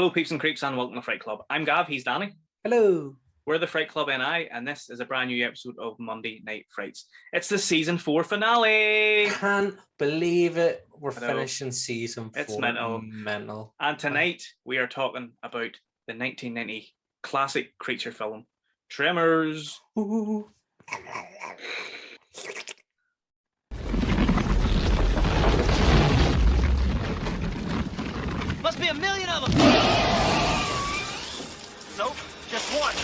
Hello, peeps and creeps, and welcome to Fright Club. I'm Gav, he's Danny. Hello. We're the Fright Club NI, and this is a brand new episode of Monday Night Frights. It's the season 4 finale. Can't believe it. We're finishing season 4. It's mental. And tonight we are talking about the 1990 classic creature film, Tremors. Ooh. Must be a million of them. Nope, just one.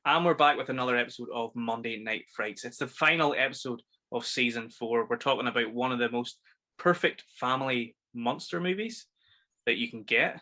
And we're back with another episode of Monday Night Frights. It's the final episode of season 4. We're talking about one of the most perfect family monster movies that you can get.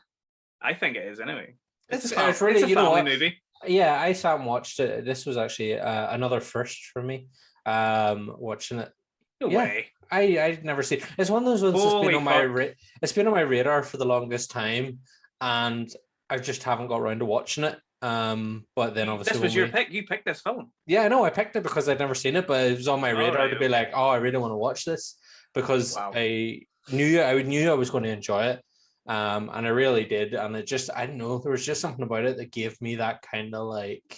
I think it is, anyway. It's really, it's a family movie. Yeah, I sat and watched it. This was actually another first for me. Watching it. No way. I'd never seen. It's one of those ones that's been on my it's been on my radar for the longest time, and I just haven't got around to watching it. But then obviously this was your pick. You picked this film. Yeah, I know. I picked it because I'd never seen it, but it was on my radar to be like, oh, I really want to watch this because I knew I was going to enjoy it. And I really did, and it just, I don't know, there was just something about it that gave me that kind of like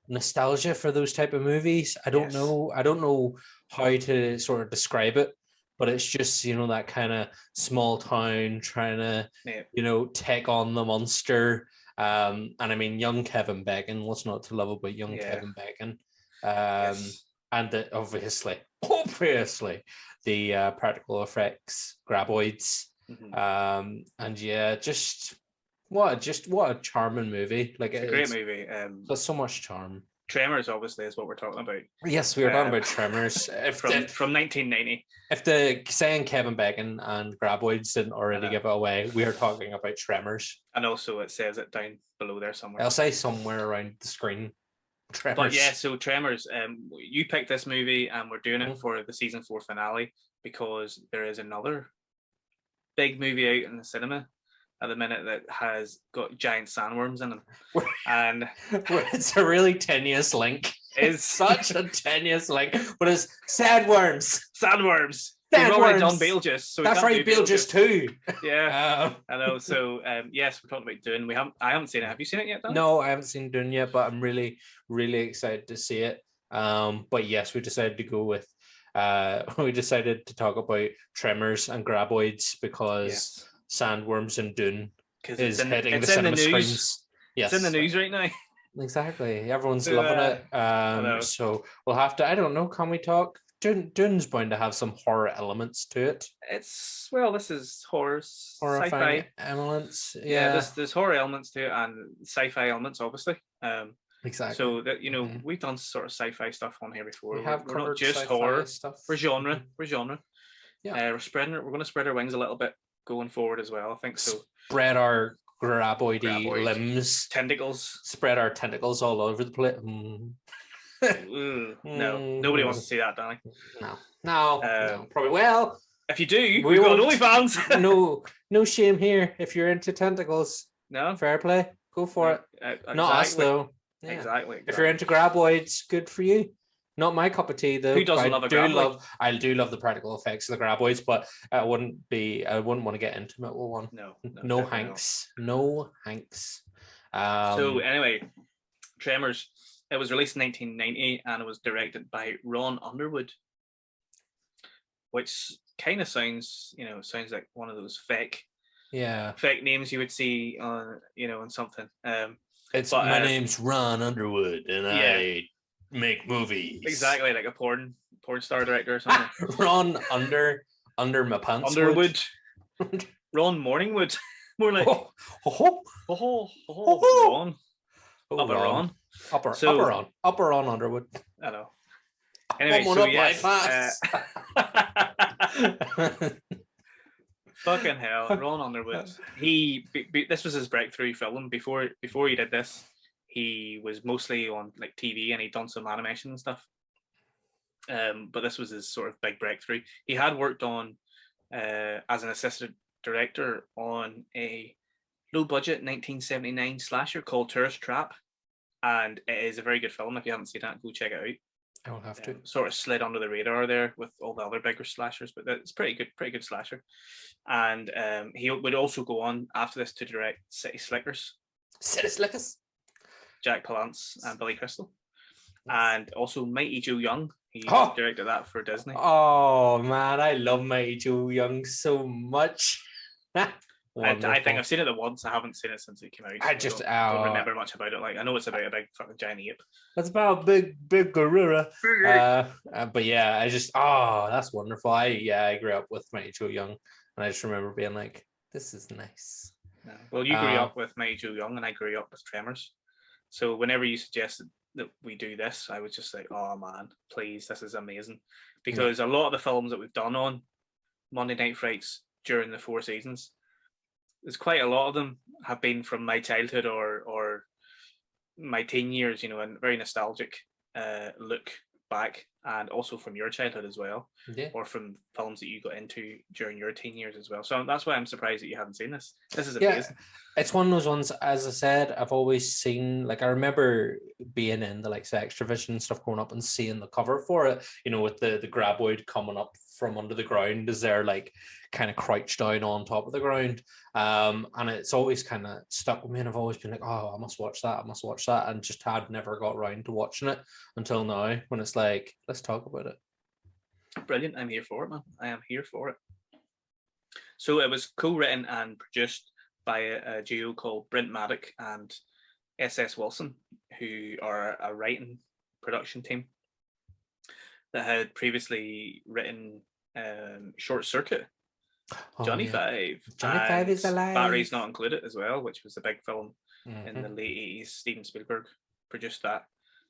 nostalgia for those type of movies. I don't know how to sort of describe it, but it's just, you know, that kind of small town trying to you know, take on the monster. And I mean, young Kevin Bacon, what's not to love about young Kevin Bacon? And obviously the practical effects graboids. And yeah, just what a charming movie. Like it's a great movie. There's so much charm. Tremors obviously is what we're talking about. Yes, we were talking about Tremors. from 1990. If the saying Kevin Bacon and graboids didn't already give it away, we are talking about Tremors. And also it says it down below there somewhere. I'll say somewhere around the screen. Tremors. But yeah, so Tremors, you picked this movie and we're doing it for the season 4 finale because there is another big movie out in the cinema at the minute that has got giant sandworms in them. And it's a really tenuous link. It's such a tenuous link. But it's sandworms. We've already done Beetlejuice. So that's right, Beetlejuice 2. Yeah. I know. So yes, we're talking about Dune. I haven't seen it. Have you seen it yet, Dan? No, I haven't seen Dune yet, but I'm really, really excited to see it. But yes, we decided to go with we decided to talk about Tremors and graboids because sandworms and Dune is hitting the cinema screens. Yes, it's in the news right now. Exactly, everyone's loving it. So we'll have to. I don't know. Can we talk? Dune's bound to have some horror elements to it. This is horror sci-fi elements. Yeah, there's horror elements to it and sci-fi elements, obviously. Exactly. So that we've done sort of sci-fi stuff on here before. We're not just horror stuff. We're genre. Yeah. We're going to spread our wings a little bit going forward as well. I think so. Spread our graboidy limbs, tentacles. Spread our tentacles all over the place. No, nobody wants to see that, Danny. No, probably. Well, if you do, we've got OnlyFans. no shame here. If you're into tentacles, no, fair play. Go for it. Exactly. Not us though. Yeah. Exactly. If you're into graboids, good for you. Not my cup of tea though. Who doesn't love a graboid? I do love the practical effects of the graboids, but I wouldn't want to get intimate with one. No Hanks. No Hanks. So anyway, Tremors. It was released in 1990 and it was directed by Ron Underwood, which kind of sounds like one of those fake names you would see on on something. My name's Ron Underwood and I make movies. Exactly, like a porn star director or something. Ron under my pants. Underwood. Ron Morningwood. More like Ron. Ron. Upper on Underwood. I know. Anyway, so yes. Fucking hell, Ron Underwood. This was his breakthrough film. Before he did this, he was mostly on like TV and he'd done some animation and stuff. But this was his sort of big breakthrough. He had worked on as an assistant director on a low budget 1979 slasher called Tourist Trap. and it is a very good film. If you haven't seen it, go check it out. I will have to. Sort of slid under the radar there with all the other bigger slashers, but it's pretty good slasher. And he would also go on after this to direct City Slickers. City Slickers. Jack Palance and Billy Crystal. And also Mighty Joe Young. He directed that for Disney. Oh man, I love Mighty Joe Young so much. I think I've seen it once. I haven't seen it since it came out. So I don't remember much about it. Like, I know it's about a big fucking giant ape. It's about a big gorilla. But yeah, that's wonderful. I grew up with Mighty Joe Young, and I just remember being like, this is nice. Yeah. Well, you grew up with Mighty Joe Young, and I grew up with Tremors. So whenever you suggested that we do this, I was just like, oh man, please, this is amazing. Because a lot of the films that we've done on Monday Night Frights during the 4 seasons, there's quite a lot of them have been from my childhood or my teen years, you know, and very nostalgic look back, and also from your childhood as well, or from films that you got into during your teen years as well. So that's why I'm surprised that you haven't seen this. This is amazing. It's one of those ones, as I said, I've always seen, like, I remember being in the like Extravision and stuff growing up and seeing the cover for it, you know, with the graboid coming up from under the ground as they're like kind of crouched down on top of the ground. And it's always kind of stuck with me, and I've always been like, oh, I must watch that, and just had never got around to watching it until now, when it's like, let's talk about it. Brilliant. I'm here for it, man. I am here for it. So it was co-written and produced by a duo called Brent Maddock and S.S. Wilson, who are a writing production team that had previously written Short Circuit, Johnny Five. Johnny Five is alive. Batteries Not Included as well, which was a big film in the late 80s. Steven Spielberg produced that,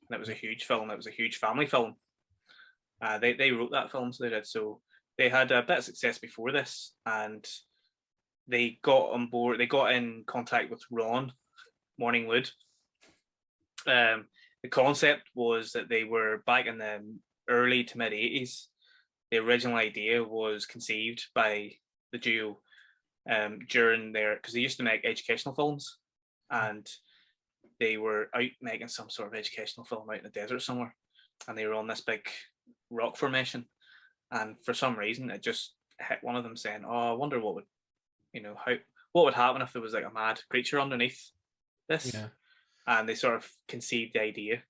and it was a huge film. It was a huge family film. They wrote that film, so they did. So they had a bit of success before this, and they got on board. They got in contact with Ron Morningwood. The concept was that they were back in the early to mid 80s. The original idea was conceived by the duo during their, because they used to make educational films, and they were out making some sort of educational film out in the desert somewhere, and they were on this big rock formation, and for some reason it just hit one of them saying, oh, I wonder what would, you know, what would happen if there was like a mad creature underneath this. And they sort of conceived the idea.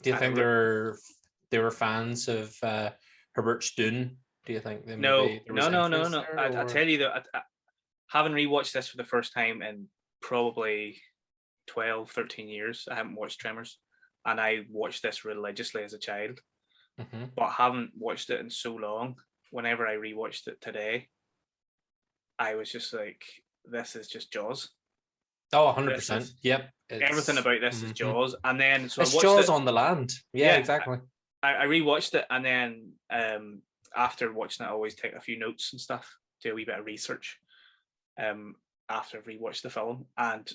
Do you think they were fans of Herbert's Dune? Do you think they no. I tell you that having rewatched this for the first time in probably 12, 13 years, I haven't watched Tremors, and I watched this religiously as a child, but haven't watched it in so long. Whenever I rewatched it today, I was just like, this is just Jaws. Oh, 100%. Yep. Everything about this is Jaws. And then so it's Jaws on the land. Yeah, exactly. I rewatched it, and then after watching it, I always take a few notes and stuff, do a wee bit of research after I've rewatched the film. And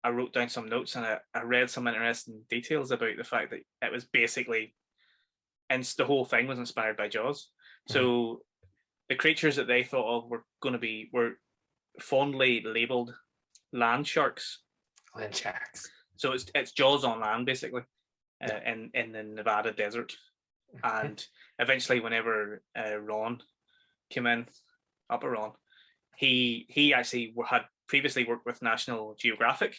I wrote down some notes, and I read some interesting details about the fact that it was basically, and the whole thing was inspired by Jaws. So the creatures that they thought of were fondly labelled land sharks. Land sharks. So it's Jaws on land, basically, in the Nevada desert. And eventually, whenever Ron came in, Ron, he actually had previously worked with National Geographic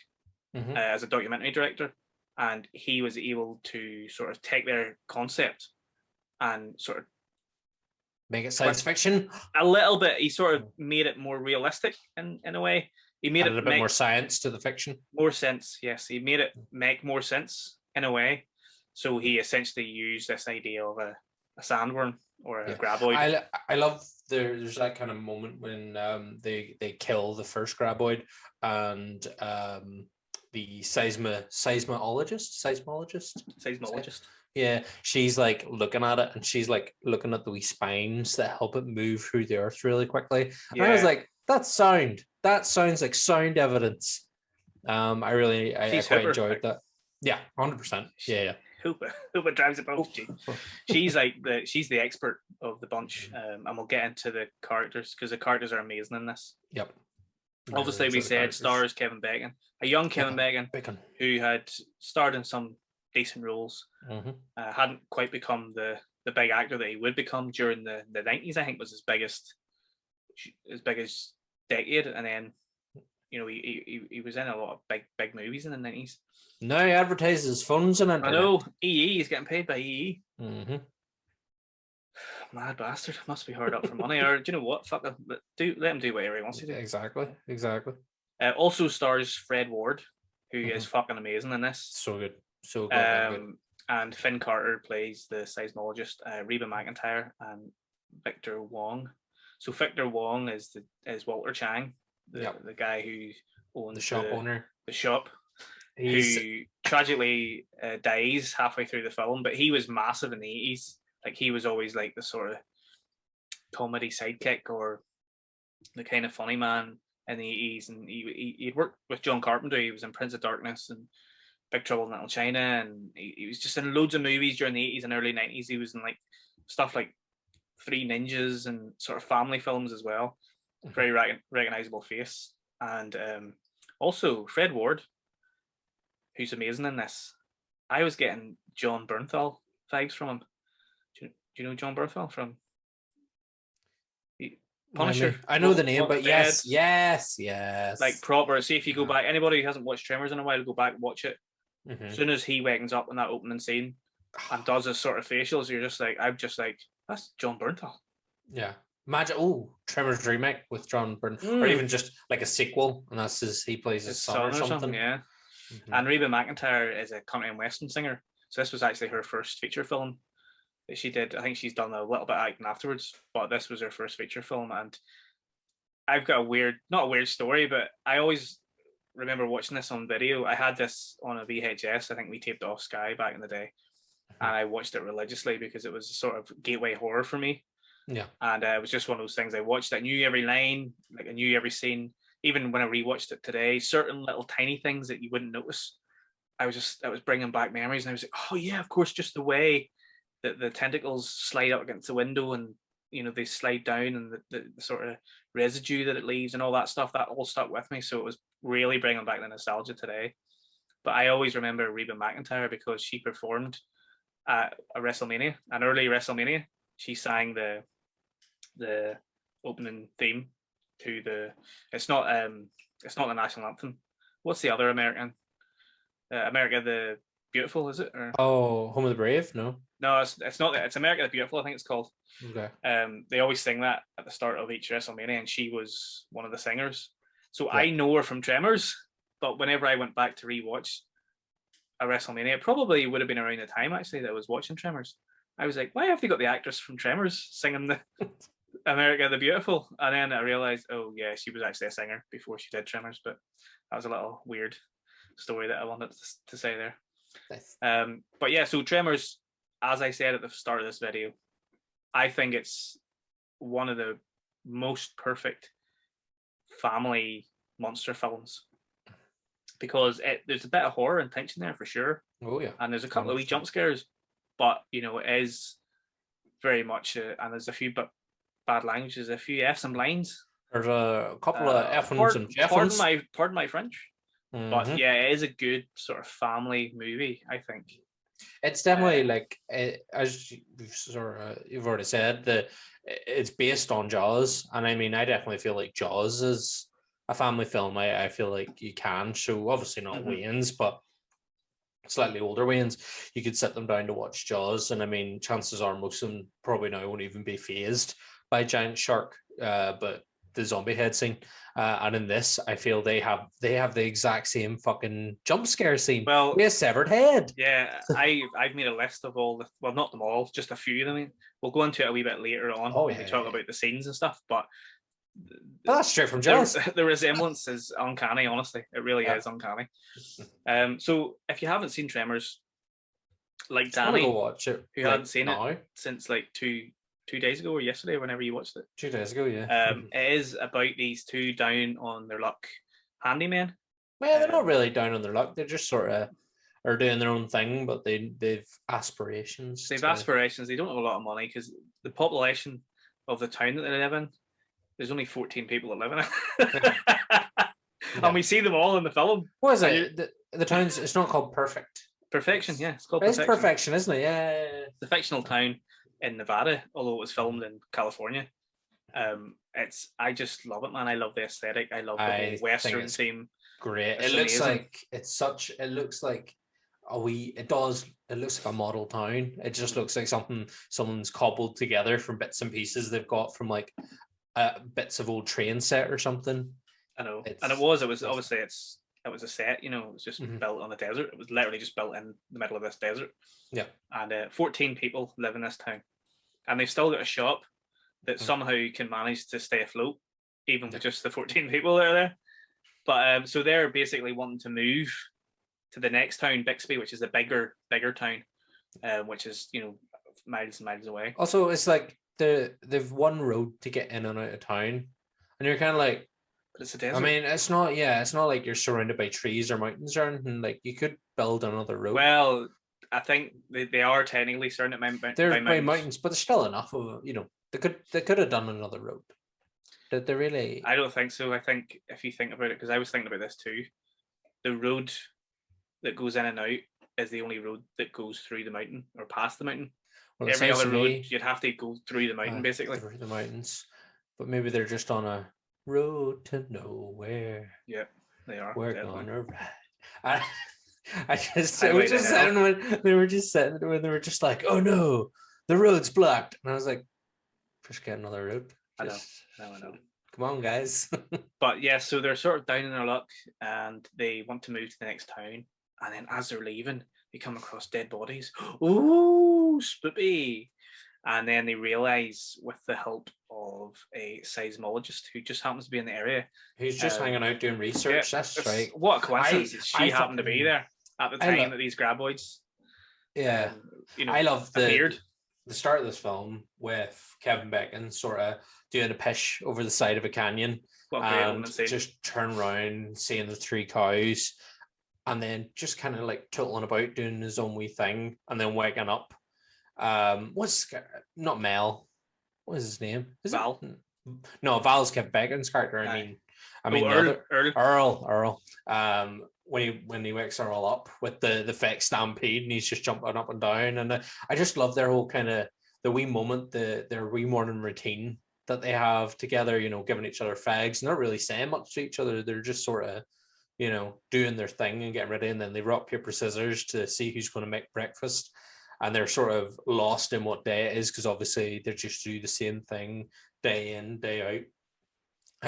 as a documentary director, and he was able to sort of take their concept and sort of make it science fiction a little bit. He sort of made it more realistic in a way. He made it a bit more science to the fiction. More sense, yes. He made it make more sense in a way. So he essentially used this idea of a sandworm or a graboid. I love there's that kind of moment when they kill the first graboid, and the seismologist. Yeah, she's like looking at it, and she's like looking at the wee spines that help it move through the earth really quickly. And I was like, that's sound. That sounds like sound evidence. I quite enjoyed that. Yeah, 100%. Yeah. Hooper drives a boat. She's the expert of the bunch, and we'll get into the characters because the characters are amazing in this. Yep. Obviously, we said stars Kevin Bacon, a young Kevin Bacon who had starred in some decent roles. Hadn't quite become the big actor that he would become during the 90s. I think was his biggest decade, and then he was in a lot of big movies in the 90s. Now he advertises phones and internet. I know. EE, he's getting paid by EE. Mad bastard. Must be hard up for money. Or do you know what? Fuck him. Let him do whatever he wants to do. Exactly. Also stars Fred Ward, who is fucking amazing in this. So good. Good. And Finn Carter plays the seismologist. Reba McEntire and Victor Wong. So Victor Wong is Walter Chang, the guy who owns the shop owner. The shop. Who tragically dies halfway through the film, but he was massive in the 80s. Like, he was always like the sort of comedy sidekick or the kind of funny man in the 80s. And he'd worked with John Carpenter. He was in Prince of Darkness and Big Trouble in Little China, and he was just in loads of movies during the 80s and early 90s. He was in like stuff like Three Ninjas and sort of family films as well. Very recognizable face. And also Fred Ward, who's amazing in this. I was getting John Bernthal vibes from him. Do you know John Bernthal from Punisher? I know the name, but yes. Like proper. See, if you go back, anybody who hasn't watched Tremors in a while, go back and watch it. As soon as he wakens up in that opening scene and does his sort of facials, I'm just like, that's John Bernthal. Yeah. Imagine, Tremors remake with John Bernthal, or even just like a sequel, and he plays his son or something. Yeah. And Reba McEntire is a country and western singer, so this was actually her first feature film that she did. I think she's done a little bit of acting afterwards, but this was her first feature film. And I've got not a weird story, but I always remember watching this on video. I had this on a VHS. I think we taped off Sky back in the day, and I watched it religiously because it was a sort of gateway horror for me. Yeah. And it was just one of those things I watched. I knew every line, like I knew every scene. Even when I rewatched it today, certain little tiny things that you wouldn't notice, I was bringing back memories, and I was like, oh yeah, of course, just the way that the tentacles slide up against the window, and they slide down, and the sort of residue that it leaves, and all that stuff, that all stuck with me. So it was really bringing back the nostalgia today. But I always remember Reba McEntire because she performed at a WrestleMania, an early WrestleMania. She sang the opening theme to it's not the national anthem. What's the other American? America the Beautiful, is it? Or... Home of the Brave? No, it's not. It's America the Beautiful, I think it's called. Okay. They always sing that at the start of each WrestleMania, and she was one of the singers. So I know her from Tremors, but whenever I went back to rewatch a WrestleMania, it probably would have been around the time actually that I was watching Tremors. I was like, why have they got the actress from Tremors singing the America the Beautiful? And then I realized, oh yeah, she was actually a singer before she did Tremors. But that was a little weird story that I wanted to say there. Nice. But yeah, so Tremors, as I said at the start of this video, I think it's one of the most perfect family monster films because there's a bit of horror and tension there for sure. Oh yeah, and there's a couple of wee jump scares, but it is very much and there's a few bad languages, a few F's and lines. There's a couple of F-uns and F-uns. Pardon my French. But yeah, it is a good sort of family movie, I think. It's definitely like, as you've already said, that it's based on Jaws, and I mean, I definitely feel like Jaws is a family film. I feel like you can show, obviously not Wayans, but slightly older Wayans, you could sit them down to watch Jaws, and I mean, chances are most of them probably now won't even be fazed by giant shark, but the zombie head scene, and in this, I feel they have the exact same fucking jump scare scene. Well, with a severed head. Yeah, I've made a list of all not them all, just a few of them. We'll go into it a wee bit later on when we talk about the scenes and stuff. But that's straight from Jaws. The resemblance is uncanny. Honestly, it really is uncanny. So if you haven't seen Tremors, like Danny, go watch it, who hadn't seen it since like two days ago or yesterday, whenever you watched it. 2 days ago, yeah. It is about these two down on their luck handyman. Well, they're not really down on their luck. They're just sort of are doing their own thing, but they've aspirations. Aspirations. They don't have a lot of money because the population of the town that they live in, there's only 14 people that live in it. And we see them all in the film. What is it? The town's, it's not called Perfect. Perfection, yeah, it's called It's Perfection. Perfection, isn't it? Yeah. The fictional town in Nevada, although it was filmed in California. I just love it, man. I love the aesthetic. I love the whole Western theme. Great. It's it looks amazing. like it looks like it looks like a model town. It just looks like someone's cobbled together from bits and pieces they've got from like bits of old train set or something. I know. And it was obviously it was a set, you know, it was just built on the desert. It was literally just built in the middle of this desert. Yeah. And 14 people live in this town. And they've still got a shop that somehow can manage to stay afloat, even with just the 14 people that are there. But so they're basically wanting to move to the next town, Bixby, which is a bigger town, which is, you know, miles and miles away. Also, it's like they've one road to get in and out of town, and you're kind of like, but it's a desert. I mean, it's not like you're surrounded by trees or mountains or anything. Like, you could build another road. Well, I think they are technically surrounded by mountains, but there's still enough of, you know, they could have done another road. Did they really? I don't think so. I think if you think about it, because I was thinking about this too, the road that goes in and out is the only road that goes through the mountain or past the mountain. Well, every other road, you'd have to go through the mountain, basically. Through the mountains. But maybe they're just on a road to nowhere. Yeah, they are. We're gonna ride. It was just sitting when they were just like, oh no, the road's blocked. And I was like, just get another road. I know. Come on, guys. But yeah, so they're sort of down in their luck and they want to move to the next town. And then as they're leaving, they come across dead bodies. Ooh, spoopy. And then they realise, with the help of a seismologist who just happens to be in the area, who's just hanging out doing research. Yeah, that's right. What a coincidence! She happened to be there at the time that these graboids. Yeah, you know, I love the start of this film with Kevin Bacon sort of doing a pish over the side of a canyon and just turn around, seeing the three cows, and then just kind of like tootling about doing his own wee thing, and then waking up. Not Mel? What is his name? Val. No, Val's Kevin Bacon's character. I mean Earl. When he wakes Earl up with the fake stampede and he's just jumping up and down, and I just love their whole kind of the wee moment, their wee morning routine that they have together. You know, giving each other fags, not really saying much to each other. They're just sort of, you know, doing their thing and getting ready, and then they rock paper scissors to see who's going to make breakfast. And they're sort of lost in what day it is because obviously they just do the same thing day in, day out.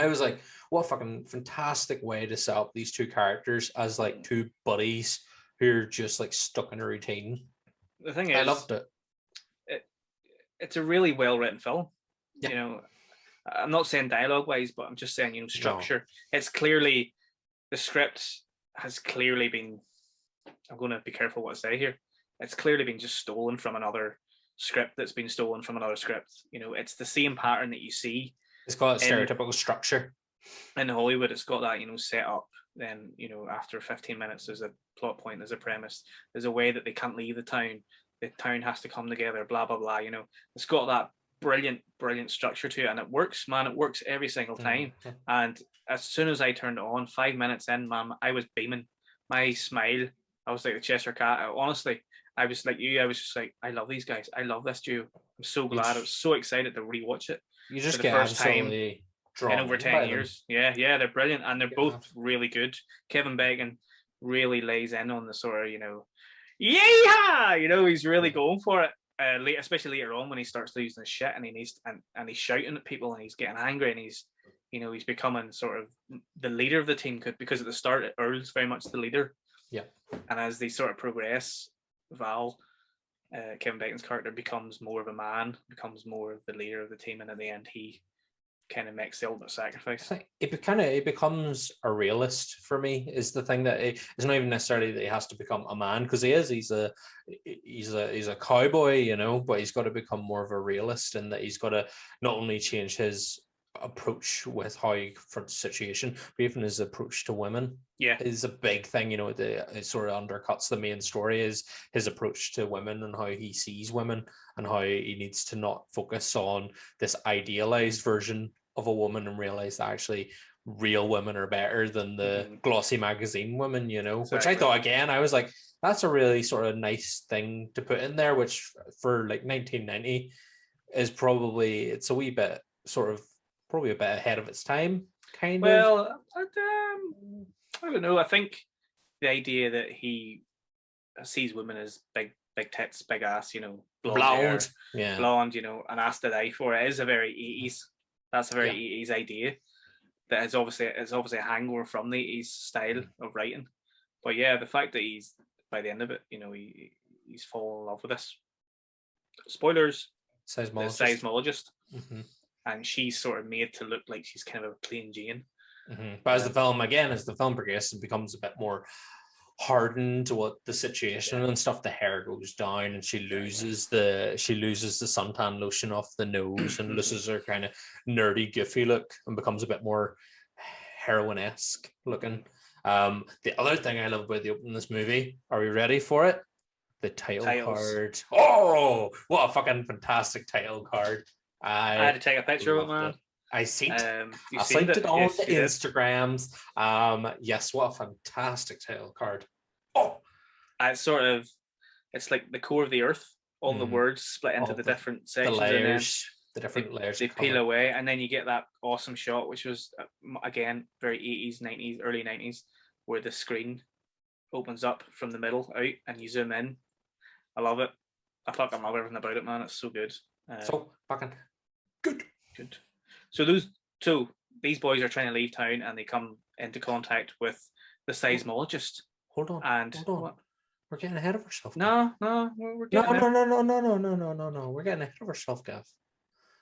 I was like, what a fucking fantastic way to set up these two characters as like two buddies who are just like stuck in a routine. The thing is, I loved it. It's a really well written film. Yeah. You know, I'm not saying dialogue wise, but I'm just saying, you know, structure. No. It's clearly, the script has clearly been, I'm going to be careful what I say here. It's clearly been just stolen from another script that's been stolen from another script. You know, it's the same pattern that you see. It's got a stereotypical structure. In Hollywood, it's got that, you know, set up. Then, you know, after 15 minutes, there's a plot point, there's a premise, there's a way that they can't leave the town. The town has to come together, blah, blah, blah. You know, it's got that brilliant structure to it. And it works, man. It works every single time. Mm-hmm. And as soon as I turned it on, 5 minutes in, man, I was beaming. My smile, I was like the Cheshire Cat. Honestly, I was like you. I was just like, I love these guys. I love this duo. I'm so glad. I was so excited to rewatch it. You just get first time in over 10 years. Yeah, they're brilliant, and they're both really good. Kevin Bacon really lays in on the sort of, you know, yeah, you know, he's really going for it. Especially later on when he starts losing his shit and he needs and he's shouting at people and he's getting angry and he's, you know, he's becoming sort of the leader of the team because at the start Earl's very much the leader. Yeah, and as they sort of progress, Val, Kevin Bacon's character, becomes more of a man, becomes more of the leader of the team, and at the end he kind of makes the ultimate sacrifice. It becomes a realist for me, is the thing, that it's not even necessarily that he has to become a man, because he's a cowboy, you know, but he's got to become more of a realist, and that he's got to not only change his approach with how he confronts the situation, but even his approach to women is a big thing. You know, it sort of undercuts the main story, is his approach to women and how he sees women, and how he needs to not focus on this idealized version of a woman and realize that actually real women are better than the glossy magazine women, you know, Exactly. which I thought, again, I was like, that's a really sort of nice thing to put in there, which for like 1990 is probably, it's a wee bit sort of probably a bit ahead of its time, kind of. Well, I don't know. I think the idea that he sees women as big tits, big ass, you know, blonde, yeah, blonde, you know, an ass to die for, it is a very 80s. That's a very 80s idea. That is obviously a hangover from the 80s style of writing. But yeah, the fact that he's by the end of it, you know, he's fallen in love with this. Spoilers. Seismologist. The seismologist. And she's sort of made to look like she's kind of a plain Jane. But as the film progresses, it becomes a bit more hardened to what the situation and stuff. The hair goes down, and she loses the suntan lotion off the nose, and loses her kind of nerdy, goofy look, and becomes a bit more heroine-esque looking. The other thing I love about the opening of this movie, are we ready for it? The title card. Oh, what a fucking fantastic title card. I had to take a picture of it, man. I seen it. I synced it on the Instagrams. Yes, what a fantastic title card. Oh, it's like the core of the earth. All the words split into the different sections, the different layers. They peel away, and then you get that awesome shot, which was again very 80s, 90s, early 90s, where the screen opens up from the middle out, and you zoom in. I love it. I fucking love everything about it, man. It's so good. So fucking good. So these boys are trying to leave town, and they come into contact with the seismologist. Hold on. What? We're getting ahead of ourselves. No, we're getting No. We're getting ahead of ourselves, Gav.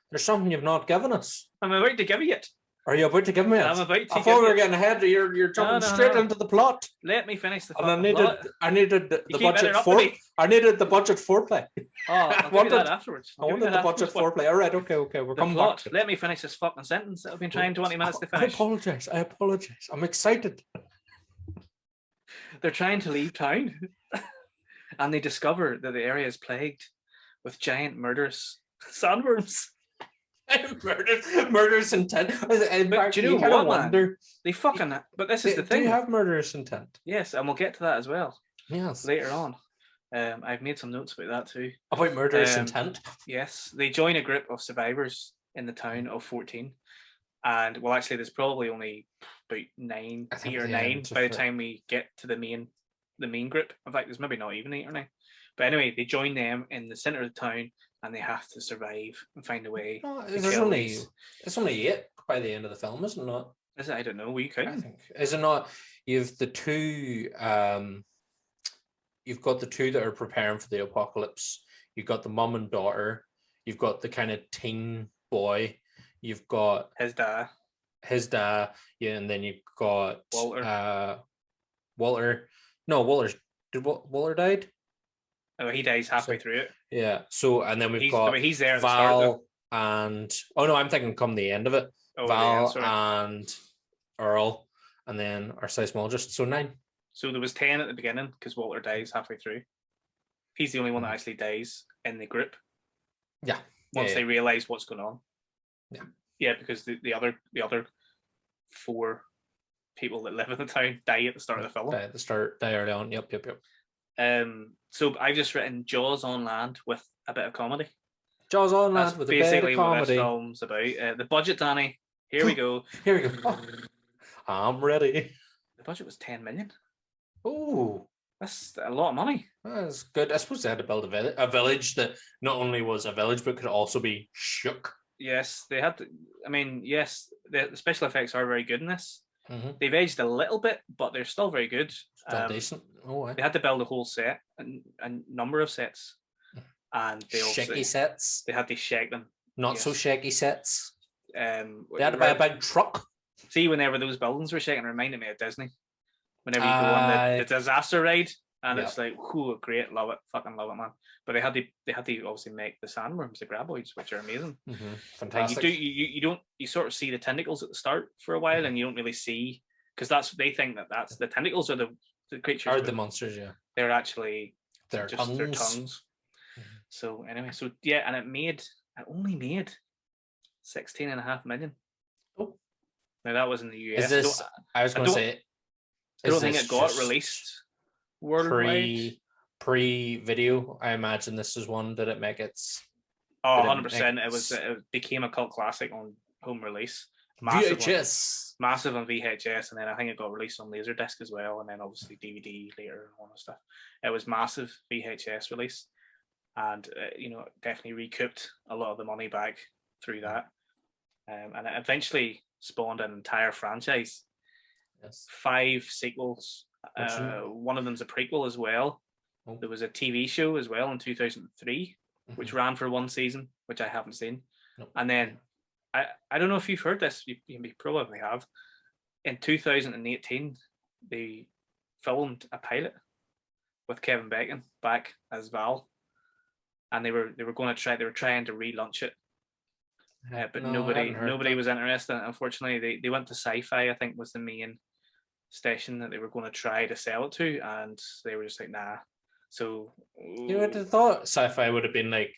There's something you've not given us. I'm about to give you it. Are you about to give me it? I'm about to. I thought we were getting ahead. You're jumping straight into the plot. Let me finish the. And I needed the budget foreplay. I needed the budget foreplay. Oh, I'll give you that afterwards. I wanted the budget foreplay. All right, okay. We're coming back. Let me finish this fucking sentence. I've been trying 20 minutes to finish. I apologize. I'm excited. They're trying to leave town, and they discover that the area is plagued with giant murderous sandworms. Murderous intent. Do you know what, man? They fucking. But this is the thing. Do you have murderous intent? Yes, and we'll get to that as well. Yes. Later on. I've made some notes about that too. About murderous intent? Yes. They join a group of survivors in the town of 14. And well, actually, there's probably only about 8 or 9 by the time we get to the main group. In fact, there's maybe not even 8 or 9. But anyway, they join them in the center of the town, and they have to survive and find a way. No, it's only 8 by the end of the film, isn't it not? Is it? I don't know. Will you count? I think. Is it not? You've the two. You've got the two that are preparing for the apocalypse. You've got the mum and daughter. You've got the kind of teen boy. You've got his dad. Yeah, and then you've got Walter. Walter. No, Walter died? Oh, he dies halfway through it. Yeah. So, and then he's there at Val the start, and I'm thinking come the end of it. Oh, Val and Earl, and then our seismologist. So 9. So there was 10 at the beginning because Walter dies halfway through. He's the only one that actually dies in the group. Yeah. Once they realize what's going on. Yeah. Yeah, because the other 4 people that live in the town die at the start of the film. Die early on. Yep. So I've just written Jaws on land with a bit of comedy. Jaws on land with a bit of comedy. What this film's about. The budget, Danny. Here we go. Oh, I'm ready. The budget was 10 million. Oh, that's a lot of money. That's good. I suppose they had to build a village that not only was a village but could also be shook. Yes, they had to. I mean, yes, the special effects are very good in this. Mm-hmm. They've aged a little bit, but they're still very good. Still decent. They had to build a whole set and a number of sets, and they shaky sets. They had to shake them. Not so shaky sets. They had to buy a big truck. See, whenever those buildings were shaking, it reminded me of Disney. Whenever you go on the disaster ride, and it's like, whoo, great, love it, fucking love it, man. But they had to obviously make the sandworms, the graboids, which are amazing. Mm-hmm. Fantastic. You sort of see the tentacles at the start for a while, and you don't really see, because they think that's the tentacles are the creatures. Are the monsters? Yeah. They're actually their tongues. Their tongues. Mm-hmm. So anyway, and it only made 16.5 million. Oh. Now that was in the US. Is this? I was going to say. I don't think it got released worldwide. Pre video. I imagine this is one. Did it make its? Oh, 100%. It became a cult classic on home release. Massive on VHS, and then I think it got released on Laserdisc as well, and then obviously DVD later and all that stuff. It was massive VHS release, and definitely recouped a lot of the money back through that, and it eventually spawned an entire franchise. Yes. 5 sequels. One of them's a prequel as well. Oh. There was a TV show as well in 2003, which ran for 1 season, which I haven't seen. Nope. And then I don't know if you've heard this. You probably have. In 2018, they filmed a pilot with Kevin Bacon back as Val, and they were trying to relaunch it, but nobody was interested. Unfortunately, they went to Sci-Fi. I think was the main station that they were going to try to sell it to, and they were just like, nah. So you would have thought Sci-Fi would have been like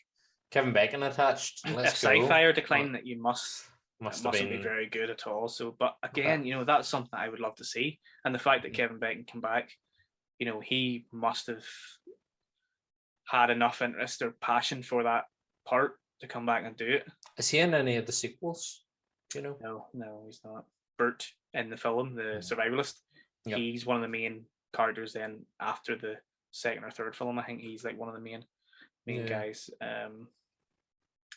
Kevin Bacon attached. If Sci-Fi are declining, that you mustn't be very good at all. So, but again, that's something I would love to see, and the fact that Kevin Bacon came back, he must have had enough interest or passion for that part to come back and do it. Is he in any of the sequels? Do you know? No, he's not. Bert in the film, the survivalist, he's one of the main characters. Then after the second or third film, I think he's like one of the main guys.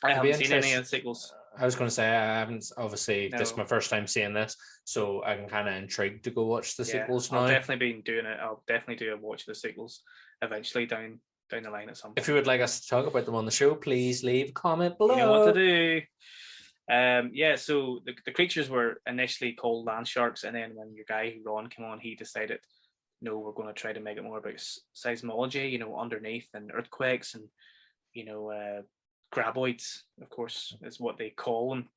I haven't seen any of the sequels. I was going to say I haven't. Obviously, this is my first time seeing this, so I'm kind of intrigued to go watch the sequels now. I'll definitely be doing it. I'll definitely do a watch of the sequels eventually down the line at some point. If you would like us to talk about them on the show, please leave a comment below. You know what to do. So the creatures were initially called land sharks, and then when your guy Ron came on, he decided, no, we're going to try to make it more about seismology, underneath, and earthquakes, and graboids, of course, is what they call them.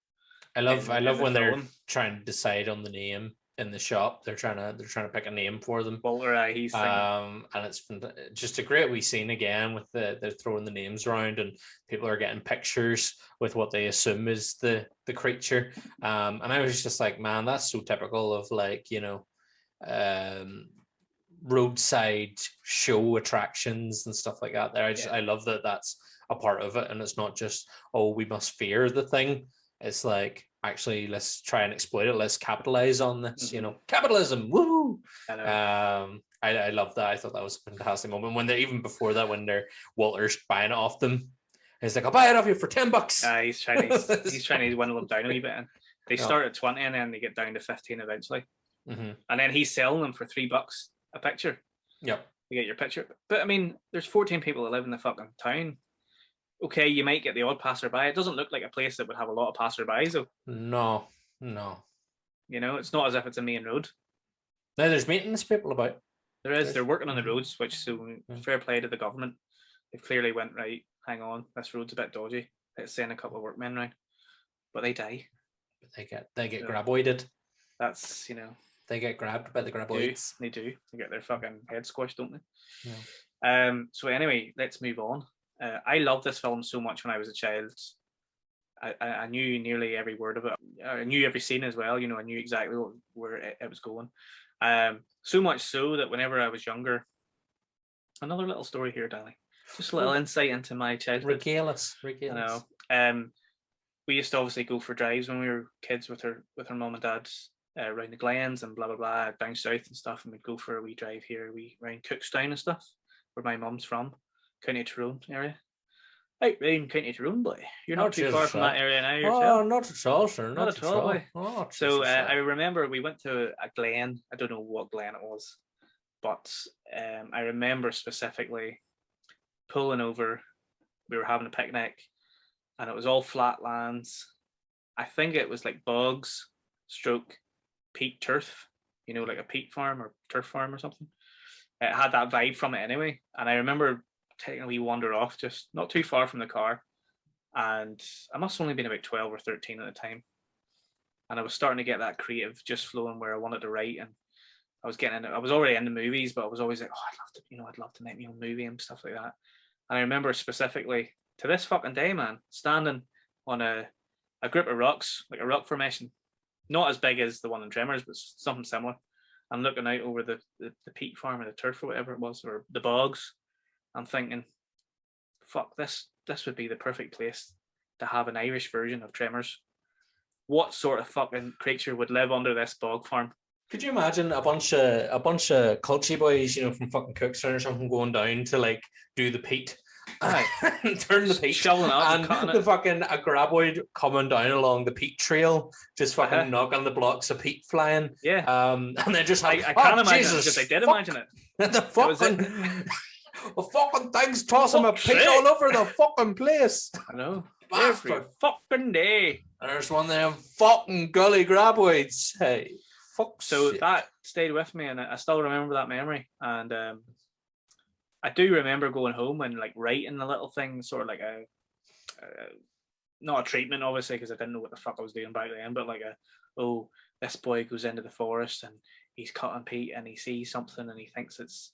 I love when they're trying to decide on the name in the shop. They're trying to pick a name for them. Walter, he's and it's just a great wee scene again with they're throwing the names around and people are getting pictures with what they assume is the creature. And I was just like, man, that's so typical of roadside show attractions and stuff like that. I love that that's a part of it, and it's not just, oh, we must fear the thing. It's like, actually, let's try and exploit it. Let's capitalize on this. Capitalism. Woohoo! I love that. I thought that was a fantastic moment when they're even before that, when Walter's buying it off them. He's like, I'll buy it off you for $10. He's trying to dwindle them down a wee bit. And they start at 20 and then they get down to 15 eventually. And then he's selling them for $3 a picture. Yep. To get your picture. But I mean, there's 14 people that live in the fucking town. Okay, you might get the odd passerby. It doesn't look like a place that would have a lot of passerbys, though. No. It's not as if it's a main road. No, there's maintenance people about. There is. They're working on the roads, fair play to the government. They've clearly went, right, hang on, this road's a bit dodgy. Let's send a couple of workmen round. But they die. But they get graboided. That's, They get grabbed by the graboids. They do. They get their fucking head squashed, don't they? Yeah. So anyway, let's move on. I loved this film so much when I was a child. I knew nearly every word of it. I knew every scene as well. I knew exactly where it was going. So much so that whenever I was younger, another little story here, Danny. Just a little insight into my childhood. Regale us. We used to obviously go for drives when we were kids with our mum and dad around the Glens and blah blah blah down south and stuff, and we'd go for a wee drive here, around Cookstown and stuff, where my mum's from. County Tyrone area. Right, round County Tyrone, boy. You're not too far from that area now yourself. Oh, not at all, sir. Not at all, boy. Oh, so I remember we went to a glen. I don't know what glen it was, but I remember specifically pulling over. We were having a picnic, and it was all flat lands. I think it was like bogs, stroke, peat turf. Like a peat farm or turf farm or something. It had that vibe from it anyway, and I remember taking a wee wander off, just not too far from the car, and I must have only been about 12 or 13 at the time, and I was starting to get that creative just flowing where I wanted to write, and I was already into movies, but I was always like, oh, I'd love to make my own movie and stuff like that. And I remember specifically to this fucking day, man, standing on a group of rocks, like a rock formation, not as big as the one in Tremors, but something similar. I'm looking out over the peat farm or the turf or whatever it was, or the bogs. I'm thinking, fuck, this would be the perfect place to have an Irish version of Tremors. What sort of fucking creature would live under this bog farm? Could you imagine a bunch of culty boys, from fucking Cookstown or something, going down to like do the peat, turn the peat, shoveling up and cutting the it. fucking a graboid coming down along the peat trail, just fucking knocking the blocks of peat flying. Yeah. And they just have, I can't imagine Jesus, it because I did imagine it. The fucking thing's tossing my peat all over the fucking place. I know. Bastard. Every fucking day. There's one of them fucking gully graboids. Hey. Fuck. So that stayed with me, and I still remember that memory. And I do remember going home and like writing a little thing, sort of like a not a treatment, obviously, because I didn't know what the fuck I was doing back then, but like this boy goes into the forest and he's cutting peat and he sees something and he thinks it's,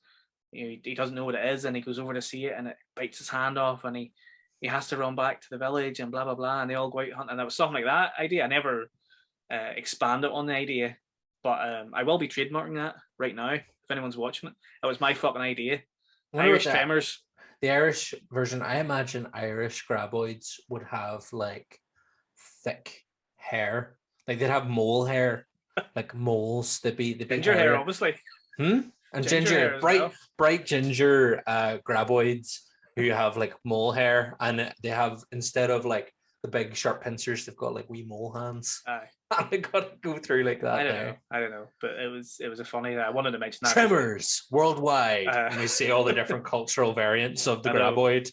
he doesn't know what it is, and he goes over to see it and it bites his hand off, and he has to run back to the village and blah blah blah, and they all go out hunting. And it was something like that idea. I never expanded on the idea. But I will be trademarking that right now if anyone's watching it. That was my fucking idea. Irish Tremors. The Irish version, I imagine Irish graboids would have like thick hair. Like they'd have mole hair, like moles. They'd be ginger hair, obviously. And ginger bright ginger graboids who have like mole hair, and they have, instead of like the big sharp pincers, they've got like wee mole hands. Aye. And they got to go through like that. I don't know, but it was a funny. I wanted to mention that. Tremors worldwide. And we see all the different cultural variants of the graboid.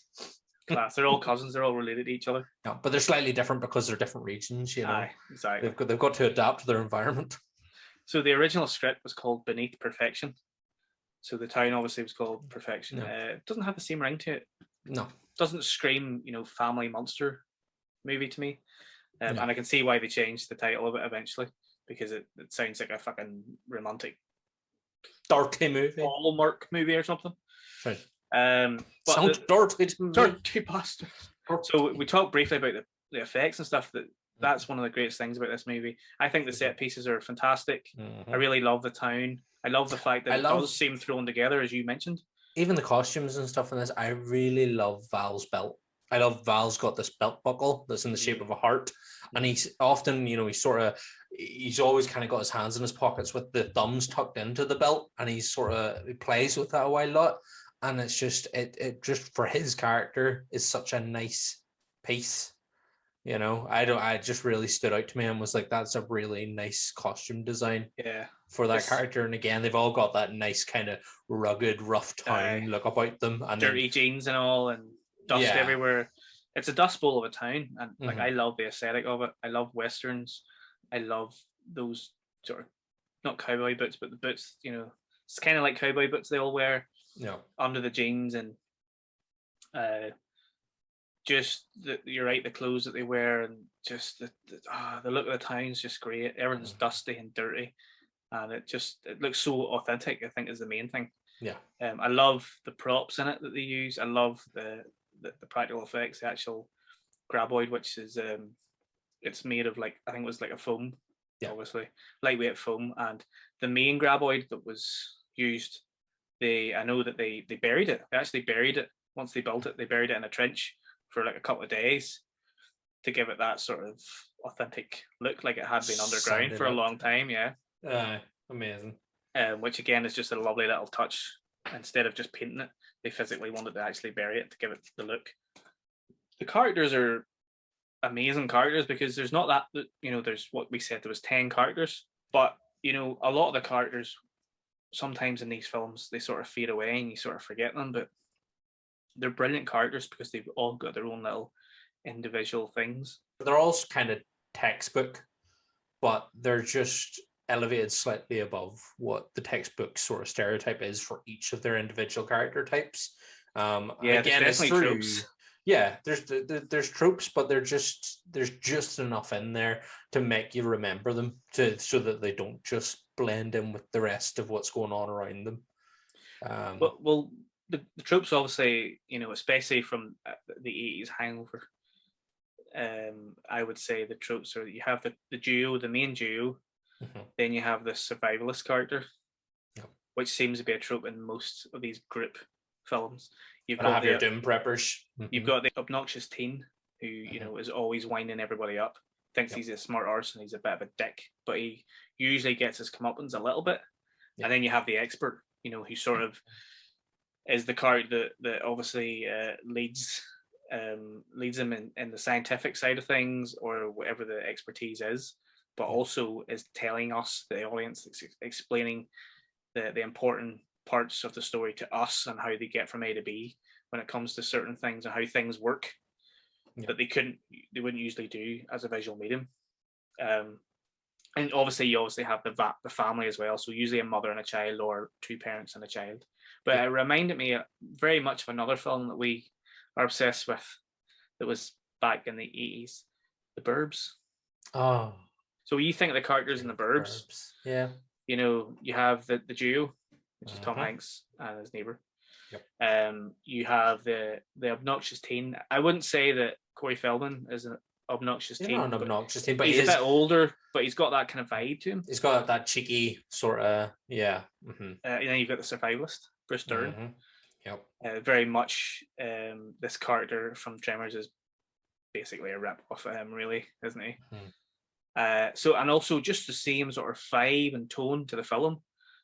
Class. They're all cousins. They're all related to each other. No, but they're slightly different because they're different regions. Aye, exactly. They've got to adapt to their environment. So the original script was called Beneath Perfection. So the town obviously was called Perfection. No. It doesn't have the same ring to it. No. Doesn't scream, family monster movie to me. No. And I can see why they changed the title of it eventually, because it sounds like a fucking romantic dirty movie, Hallmark movie or something. Right. Sounds dirty bastard. So we talked briefly about the effects and stuff. That's one of the greatest things about this movie. I think the set pieces are fantastic. Mm-hmm. I really love the town. I love the fact that it does seem thrown together, as you mentioned. Even the costumes and stuff in this, I really love Val's belt. I love Val's got this belt buckle that's in the shape of a heart, and he's often, he's always kind of got his hands in his pockets with the thumbs tucked into the belt, and he plays with that a lot, and it's just it just for his character is such a nice piece. I just really stood out to me and was like, that's a really nice costume design. Yeah. For that character. And again, they've all got that nice kind of rugged, rough town look about them. And dirty jeans and all, and dust everywhere. It's a dust bowl of a town, and I love the aesthetic of it. I love westerns. I love those sort of, not cowboy boots, but the boots, it's kind of like cowboy boots they all wear. Yeah. Under the jeans, and just you're right, the clothes that they wear, and just the look of the town's just great. Everything's dusty and dirty, and it looks so authentic, I think, is the main thing. Yeah. I love the props in it that they use. I love the practical effects. The actual graboid, which is it's made of, like, I think it was like a foam, obviously lightweight foam, and the main graboid that was used, I know that they buried it. They actually buried it once they built it. They buried it in a trench for like a couple of days to give it that sort of authentic look, like it had been underground for a long time. Amazing. Which again is just a lovely little touch. Instead of just painting it, they physically wanted to actually bury it to give it the look. The characters are amazing characters, because there's not that, there's what we said, there was 10 characters, but a lot of the characters sometimes in these films they sort of fade away and you sort of forget them, but they're brilliant characters because they've all got their own little individual things. They're all kind of textbook, but they're just elevated slightly above what the textbook sort of stereotype is for each of their individual character types. Again, it's through tropes. Yeah, there's tropes, but there's just enough in there to make you remember them, so that they don't just blend in with the rest of what's going on around them. Well, the tropes, obviously, especially from the 80s hangover, I would say the tropes are that you have the duo, the main duo, then you have the survivalist character, which seems to be a trope in most of these group films. You've got your doom preppers. You've got the obnoxious teen who is always winding everybody up, thinks he's a smart arse and he's a bit of a dick, but he usually gets his comeuppance a little bit. And then you have the expert, who sort of is the character that obviously leads him in the scientific side of things or whatever the expertise is, but also is telling us, the audience, explaining the important parts of the story to us and how they get from A to B when it comes to certain things and how things work that they wouldn't usually do as a visual medium. And obviously you have the family as well, so usually a mother and a child or two parents and a child. But it reminded me very much of another film that we are obsessed with that was back in the 80s, The Burbs. Oh. So you think of the characters in The Burbs. Yeah. You have the duo, which is Tom Hanks and his neighbor. You have the obnoxious teen. I wouldn't say that Corey Feldman is an obnoxious teen. Not an obnoxious teen, but he's a bit older, but he's got that kind of vibe to him. He's got that cheeky sort of, and then you've got the survivalist, Bruce Dern. Very much this character from Tremors is basically a rip off of him, really, isn't he? And also just the same sort of vibe and tone to the film.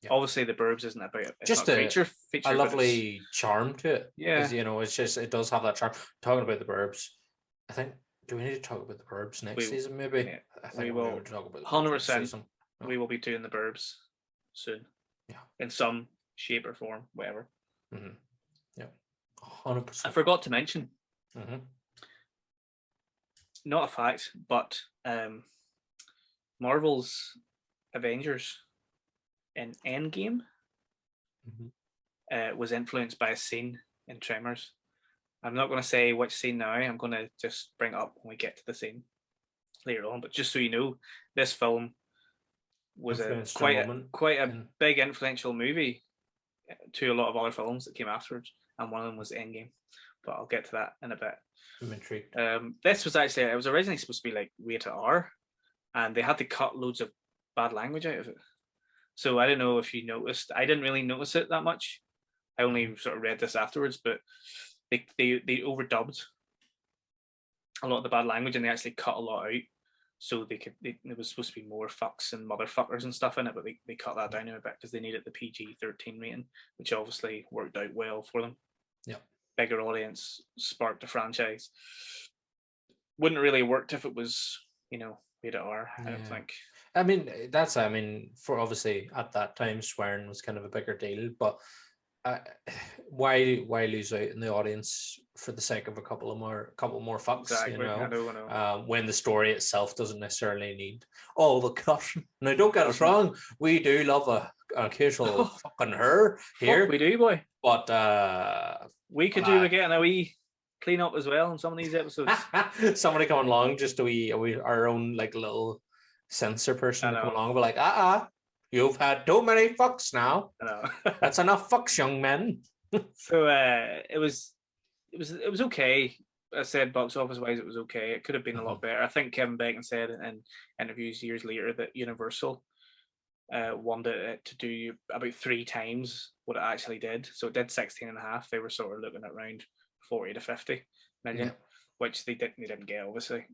Obviously, The Burbs isn't about just a feature, a lovely charm to it. Yeah, it's just, it does have that charm. Talking about The Burbs, I think, do we need to talk about The Burbs next season? Maybe. Yeah, I think we will talk about 100%. We will be doing The Burbs soon. Yeah, in some shape or form, whatever. 100%. I forgot to mention. Not a fact, but Marvel's Avengers in Endgame was influenced by a scene in Tremors. I'm not going to say which scene now. I'm going to just bring it up when we get to the scene later on. But just so you know, this film was quite a big influential movie to a lot of other films that came afterwards, and one of them was Endgame. But I'll get to that in a bit. I'm intrigued. This was actually, it was originally supposed to be like rated R, and they had to cut loads of bad language out of it. So I don't know if you noticed. I didn't really notice it that much. I only sort of read this afterwards, but they overdubbed a lot of the bad language, and they actually cut a lot out. So there was supposed to be more fucks and motherfuckers and stuff in it, but they cut that down a bit because they needed the PG-13 rating, which obviously worked out well for them. Yeah. Bigger audience, sparked a franchise. Wouldn't really worked if it was, rated R, I don't think. For obviously at that time, swearing was kind of a bigger deal, but why lose out in the audience for the sake of a couple more fucks? Exactly. I know. When the story itself doesn't necessarily need all the cut. Now, don't get us wrong, we do love an occasional fucking her here. We do, boy. But we could do getting a wee clean up as well in some of these episodes. Somebody coming along, just our own like little censor person come along, but like you've had too many fucks now. I know. That's enough fucks, young men. So it was okay. I said box office wise, it was okay. It could have been a lot better. I think Kevin Bacon said in interviews years later that Universal wanted it to do about 3 times what it actually did. So it did 16.5. They were sort of looking at around 40 to 50 million, which they didn't get, obviously.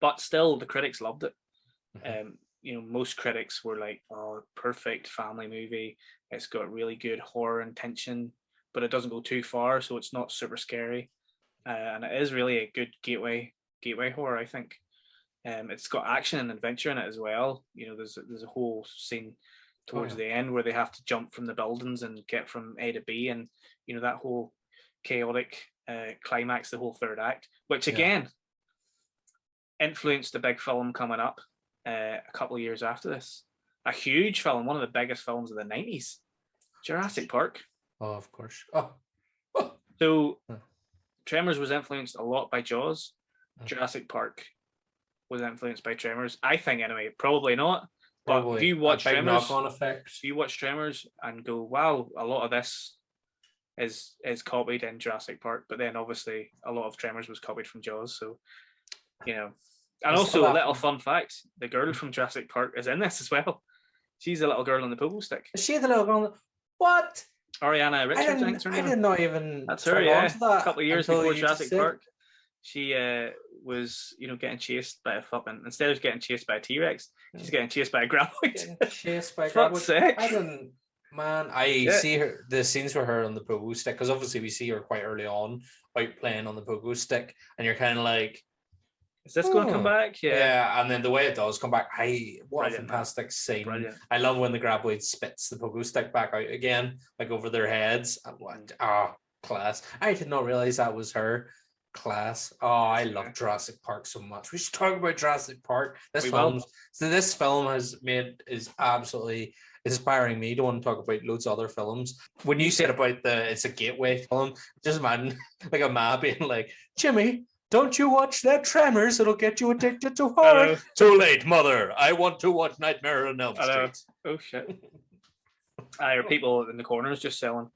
But still, the critics loved it. Most critics were like, "Oh, perfect family movie. It's got really good horror and tension, but it doesn't go too far, so it's not super scary, and it is really a good gateway horror, I think. It's got action and adventure in it as well. There's a whole scene towards the end where they have to jump from the buildings and get from A to B, and that whole chaotic climax, the whole third act, which again influenced the big film coming up a couple of years after this. A huge film, one of the biggest films of the 90s, Jurassic Park. Oh, of course. So Tremors was influenced a lot by Jaws. Jurassic Park was influenced by Tremors. I think anyway, probably not. But if you watch Tremors, and go, wow, a lot of this is copied in Jurassic Park, but then obviously a lot of Tremors was copied from Jaws. So, you know, and also a little fun fact: the girl from Jurassic Park is in this as well. She's the little girl on the pogo stick. Is she the little girl? What? Ariana Richards, I think her name. I did not even. That's her. Yeah, that a couple of years before Jurassic Park, she was, you know, getting chased by a fucking. Instead of getting chased by a T-Rex, she's getting chased by a graboid. Chased by a graboid. I didn't. Man, I see her. The scenes with her on the pogo stick, because obviously we see her quite early on out playing on the pogo stick, and you're kind of like, is this going to come back? Yeah, and then the way it does come back, what Brilliant, a fantastic scene. Brilliant. I love when the graboid spits the pogo stick back out again, like over their heads. And what? Class. I did not realize that was her. Class. Oh, I love Jurassic Park so much. We should talk about Jurassic Park. This film is absolutely inspiring me to want to talk about loads of other films. When you said about it's a gateway film, just imagine like a ma being like, Jimmy, don't you watch that Tremors? It'll get you addicted to horror. Too late, mother. I want to watch Nightmare on Elm Street. Oh shit. There are people in the corners just selling.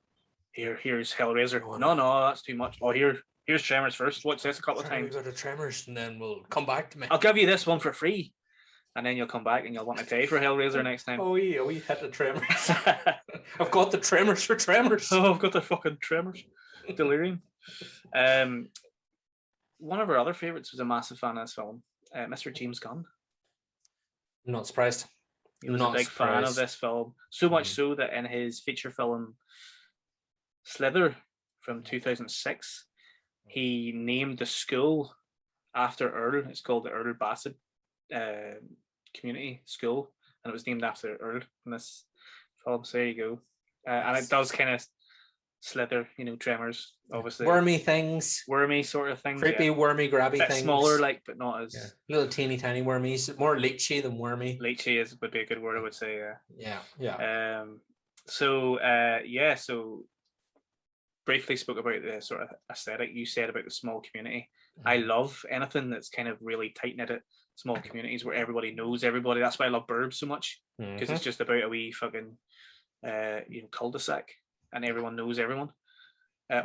Here's Hellraiser. No, that's too much. Oh, here's Tremors first. Watch this a couple of times. Go to Tremors and then we'll come back to me. I'll give you this one for free. And then you'll come back and you'll want to pay for Hellraiser next time. Oh yeah, we hit the Tremors. I've got the Tremors for Tremors. Oh, I've got the fucking Tremors. Delirium. One of our other favourites was a massive fan of this film, Mr. James Gunn. I'm not surprised. He was a big fan of this film. So much so that in his feature film Slither from 2006, he named the school after Earl. It's called the Earl Bassett Community School, and it was named after Earl in this film. So there you go. And it does kind of slither, you know, Tremors, obviously. Wormy things. Wormy sort of things. Creepy, wormy, grabby things. Smaller, like, but not as... Yeah. Little teeny tiny wormies. More leechy than wormy. Leechy would be a good word, I would say, Yeah. So briefly spoke about the sort of aesthetic you said about the small community. I love anything that's kind of really tight-knitted, small communities where everybody knows everybody. That's why I love Burbs so much, because it's just about a wee fucking cul-de-sac and everyone knows everyone.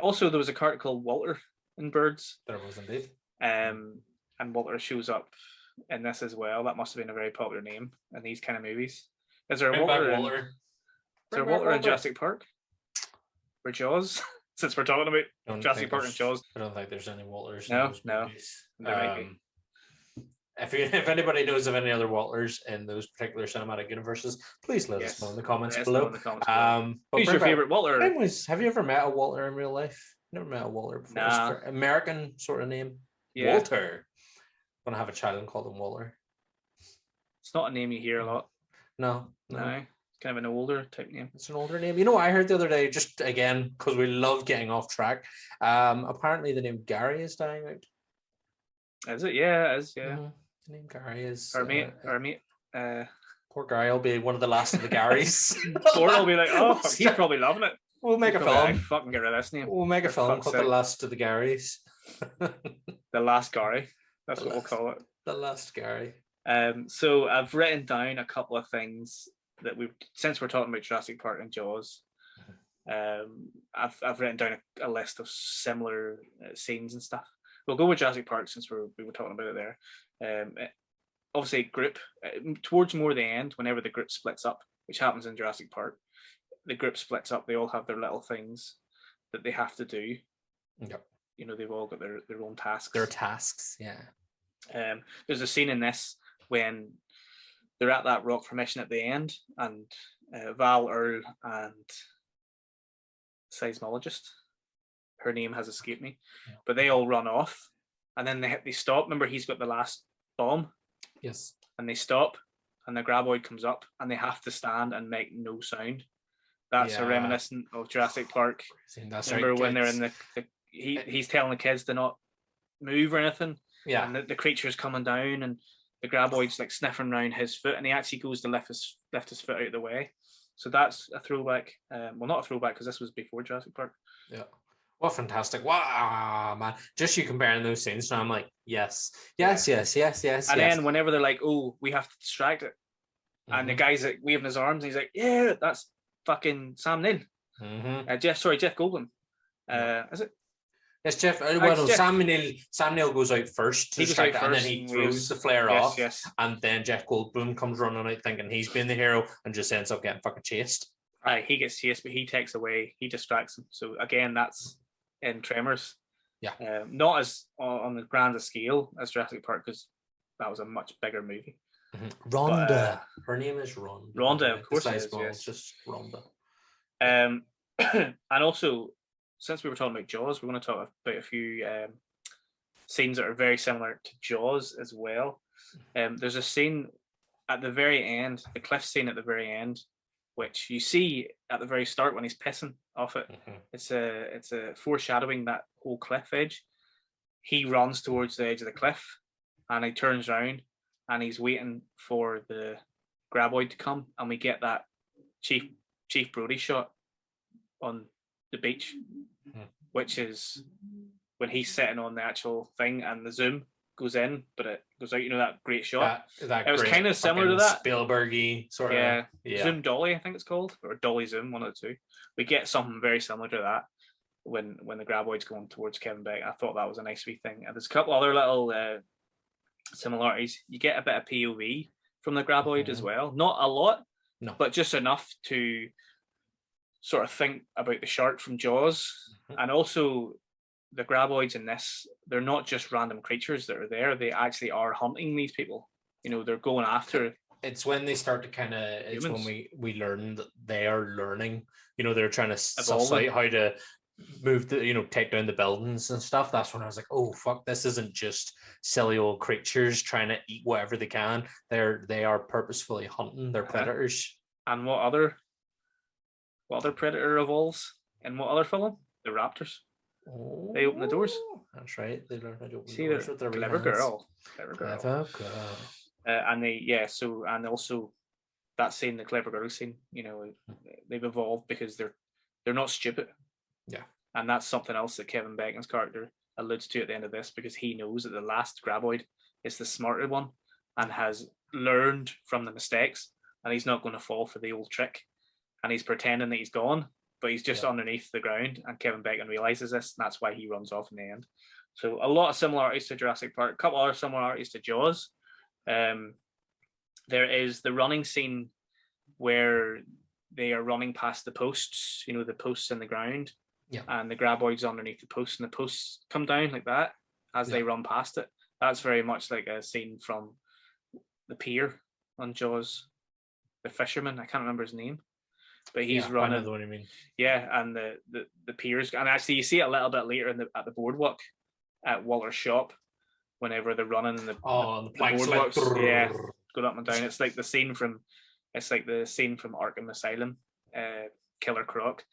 Also, there was a character called Walter in Birds. There was indeed. And Walter shows up in this as well. That must have been a very popular name in these kind of movies. Is there a Walter in Jurassic Park? Or Jaws? Since we're talking about Jurassic Park and Jaws. I don't think there's any Walters. No. There might be. If anybody knows of any other Walters in those particular cinematic universes, please let us know in the comments below. Who's your favorite Walter? Have you ever met a Walter in real life? Never met a Walter before. Nah. American sort of name. Yeah. Walter. I'm gonna have a child and call them Walter. It's not a name you hear a lot. No. It's kind of an older type name. It's an older name. You know what I heard the other day, just again, because we love getting off track. Apparently the name Gary is dying out. Is it? Yeah, it is, yeah. Mm-hmm. The name Gary is... Our mate. Poor Gary will be one of the last of the Garys. Gordon will be like, oh, fuck, he's probably loving it. We'll make a film. Fucking get rid of this name. We'll make a film called The Last of the Garys. The Last Gary. That's what we'll call it. The Last Gary. So I've written down a couple of things that since we're talking about Jurassic Park and Jaws, I've written down a list of similar scenes and stuff. We'll go with Jurassic Park since we were talking about it there. Obviously, group towards more the end, whenever the group splits up, which happens in Jurassic Park, the group splits up. They all have their little things that they have to do. Yep. You know, they've all got their own tasks. Their tasks, yeah. There's a scene in this when they're at that rock formation at the end, and Val, Earl, and seismologist, her name has escaped me, but they all run off, and then they stop. Remember, he's got the last bomb. Yes. And they stop, and the graboid comes up, and they have to stand and make no sound. That's a reminiscent of Jurassic Park. Remember when they're in he's telling the kids to not move or anything. Yeah. And the creature's coming down, and the graboid's like sniffing around his foot, and he actually goes to lift his foot out of the way. So that's a throwback. Well, not a throwback because this was before Jurassic Park. Yeah. What fantastic. Wow, man. Just you comparing those scenes, and I'm like, yes. And then whenever they're like, oh, we have to distract it. And the guy's like waving his arms, and he's like, yeah, that's fucking Sam Neill. Jeff Goldblum. Is it? Yes, Jeff. It's Well, no, Jeff. Sam Neill goes out first to distract it, and then he throws the flare off, and then Jeff Goldblum comes running out thinking he's being the hero and just ends up getting fucking chased. He gets chased, but he takes away, he distracts him. So again, that's in Tremors. Yeah. Not as on the grander scale as Jurassic Park, because that was a much bigger movie. Rhonda. Her name is Rhonda. Rhonda, of course, is yes. Just Rhonda. And also, since we were talking about Jaws, we're going to talk about a few scenes that are very similar to Jaws as well. There's a scene at the very end, the cliff scene at the very end, which you see at the very start when he's pissing off it. It's a foreshadowing that whole cliff edge. He runs towards the edge of the cliff, and he turns around, and he's waiting for the graboid to come, and we get that Chief Brody shot on the beach, which is when he's sitting on the actual thing, and the zoom goes in, but it goes out. You know, that great shot. It was kind of similar to that Spielbergy sort of. Yeah. Zoom dolly, I think it's called, or dolly zoom, one of the two. We get something very similar to that when the graboid's going towards Kevin Bacon. I thought that was a nice wee thing. And there's a couple other little similarities. You get a bit of POV from the graboid as well. Not a lot, but just enough to sort of think about the shark from Jaws. And also the graboids in this, they're not just random creatures that are there. They actually are hunting these people. You know, they're going after. It's when they start to kind of, it's when we learn that they are learning. You know, they're trying to suss out how to move take down the buildings and stuff. That's when I was like, oh fuck, this isn't just silly old creatures trying to eat whatever they can. They are purposefully hunting their predators. And what other predator evolves in what other film? The raptors. Oh, they open the doors. That's right. They learn how to open the doors with their clever girl. And also that scene, the clever girl scene, you know, they've evolved because they're not stupid. Yeah. And that's something else that Kevin Bacon's character alludes to at the end of this, because he knows that the last graboid is the smarter one and has learned from the mistakes, and he's not going to fall for the old trick. And he's pretending that he's gone, but he's just underneath the ground, and Kevin Bacon realizes this, and that's why he runs off in the end. So a lot of similarities to Jurassic Park, a couple other similarities to Jaws. There is the running scene where they are running past the posts, you know, the posts in the ground, and the graboids underneath the posts, and the posts come down like that as they run past it. That's very much like a scene from the pier on Jaws. The fisherman, I can't remember his name, but he's running. I know what you mean. Yeah, and the piers, and actually you see it a little bit later at the boardwalk at Walter's shop, whenever they're running and the boardwalks, going up and down. It's like the scene from Arkham Asylum, Killer Croc.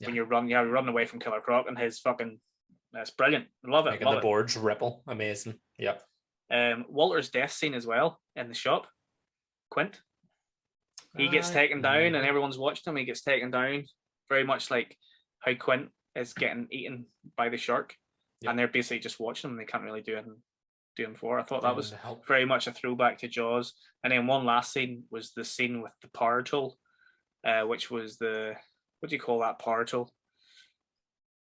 When you're running away from Killer Croc, and his fucking, that's brilliant. Love it. Making the boards ripple, amazing. Yep. Walter's death scene as well in the shop. Quint. He gets taken down, and everyone's watching him. He gets taken down, very much like how Quint is getting eaten by the shark, and they're basically just watching him. They can't really do anything for. I thought that was very much a throwback to Jaws. And then one last scene was the scene with the power tool, which was what do you call that power tool?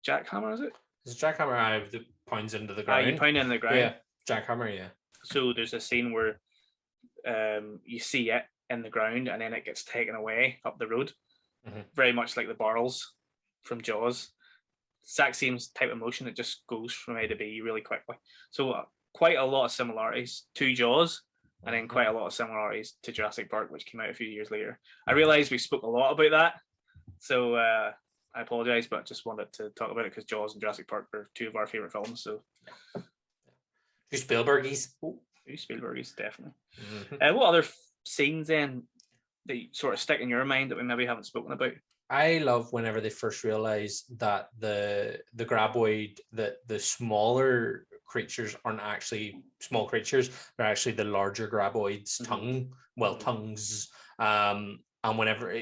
Jackhammer, is it? It's a jackhammer that points into the ground. You point in the ground. Yeah, jackhammer, yeah. So there's a scene where you see it in the ground, and then it gets taken away up the road, very much like the barrels from Jaws. Exact same type of motion. It just goes from A to B really quickly. So quite a lot of similarities to Jaws, and then quite a lot of similarities to Jurassic Park, which came out a few years later. I realized we spoke a lot about that, so I apologize, but just wanted to talk about it because Jaws and Jurassic Park are two of our favorite films. So two Spielbergies. Two Spielbergies, definitely. What other scenes then that sort of stick in your mind that we maybe haven't spoken about? I love whenever they first realize that the graboid, that the smaller creatures aren't actually small creatures, they're actually the larger graboids' tongues. And whenever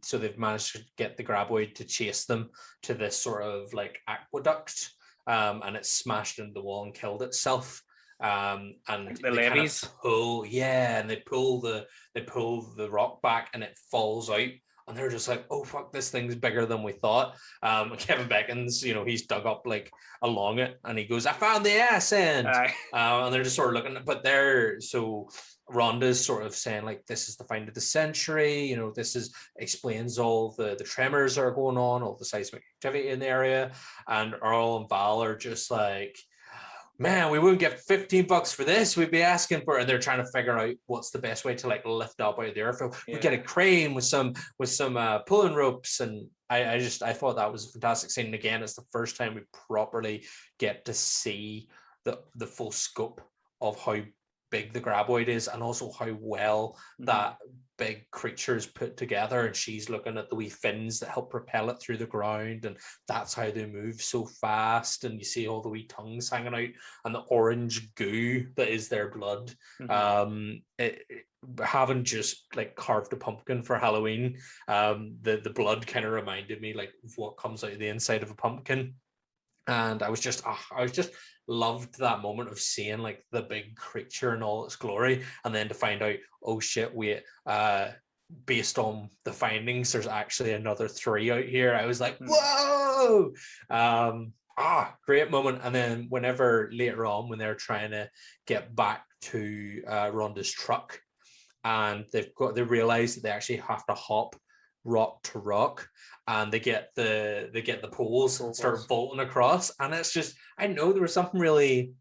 so they've managed to get the graboid to chase them to this sort of like aqueduct, and it's smashed into the wall and killed itself. And like the levees and they pull the rock back, and it falls out And they're just like, oh fuck, this thing's bigger than we thought. Kevin Bacon's, he's dug up like along it, and he goes, I found the ass end. And they're just sort of looking, but Rhonda's sort of saying like, this is the find of the century, this explains all the tremors that are going on, all the seismic activity in the area. And Earl and Val are just like, man, we wouldn't get $15 for this. We'd be asking for, and they're trying to figure out what's the best way to like lift up out of the earth. We get a crane with some pulling ropes, and I thought that was a fantastic scene. And again, it's the first time we properly get to see the full scope of how big the graboid is, and also how well that big creature is put together. And she's looking at the wee fins that help propel it through the ground, and that's how they move so fast. And you see all the wee tongues hanging out, and the orange goo that is their blood. Having just like carved a pumpkin for Halloween, the blood kind of reminded me like of what comes out of the inside of a pumpkin. And I was just loved that moment of seeing like the big creature in all its glory, and then to find out, oh shit, wait, based on the findings, there's actually another 3 out here. I was like, whoa! Great moment. And then whenever later on, when they're trying to get back to Rhonda's truck, and they realize that they actually have to hop rock to rock, and they get the poles and start bolting across. And it's just, I know there was something really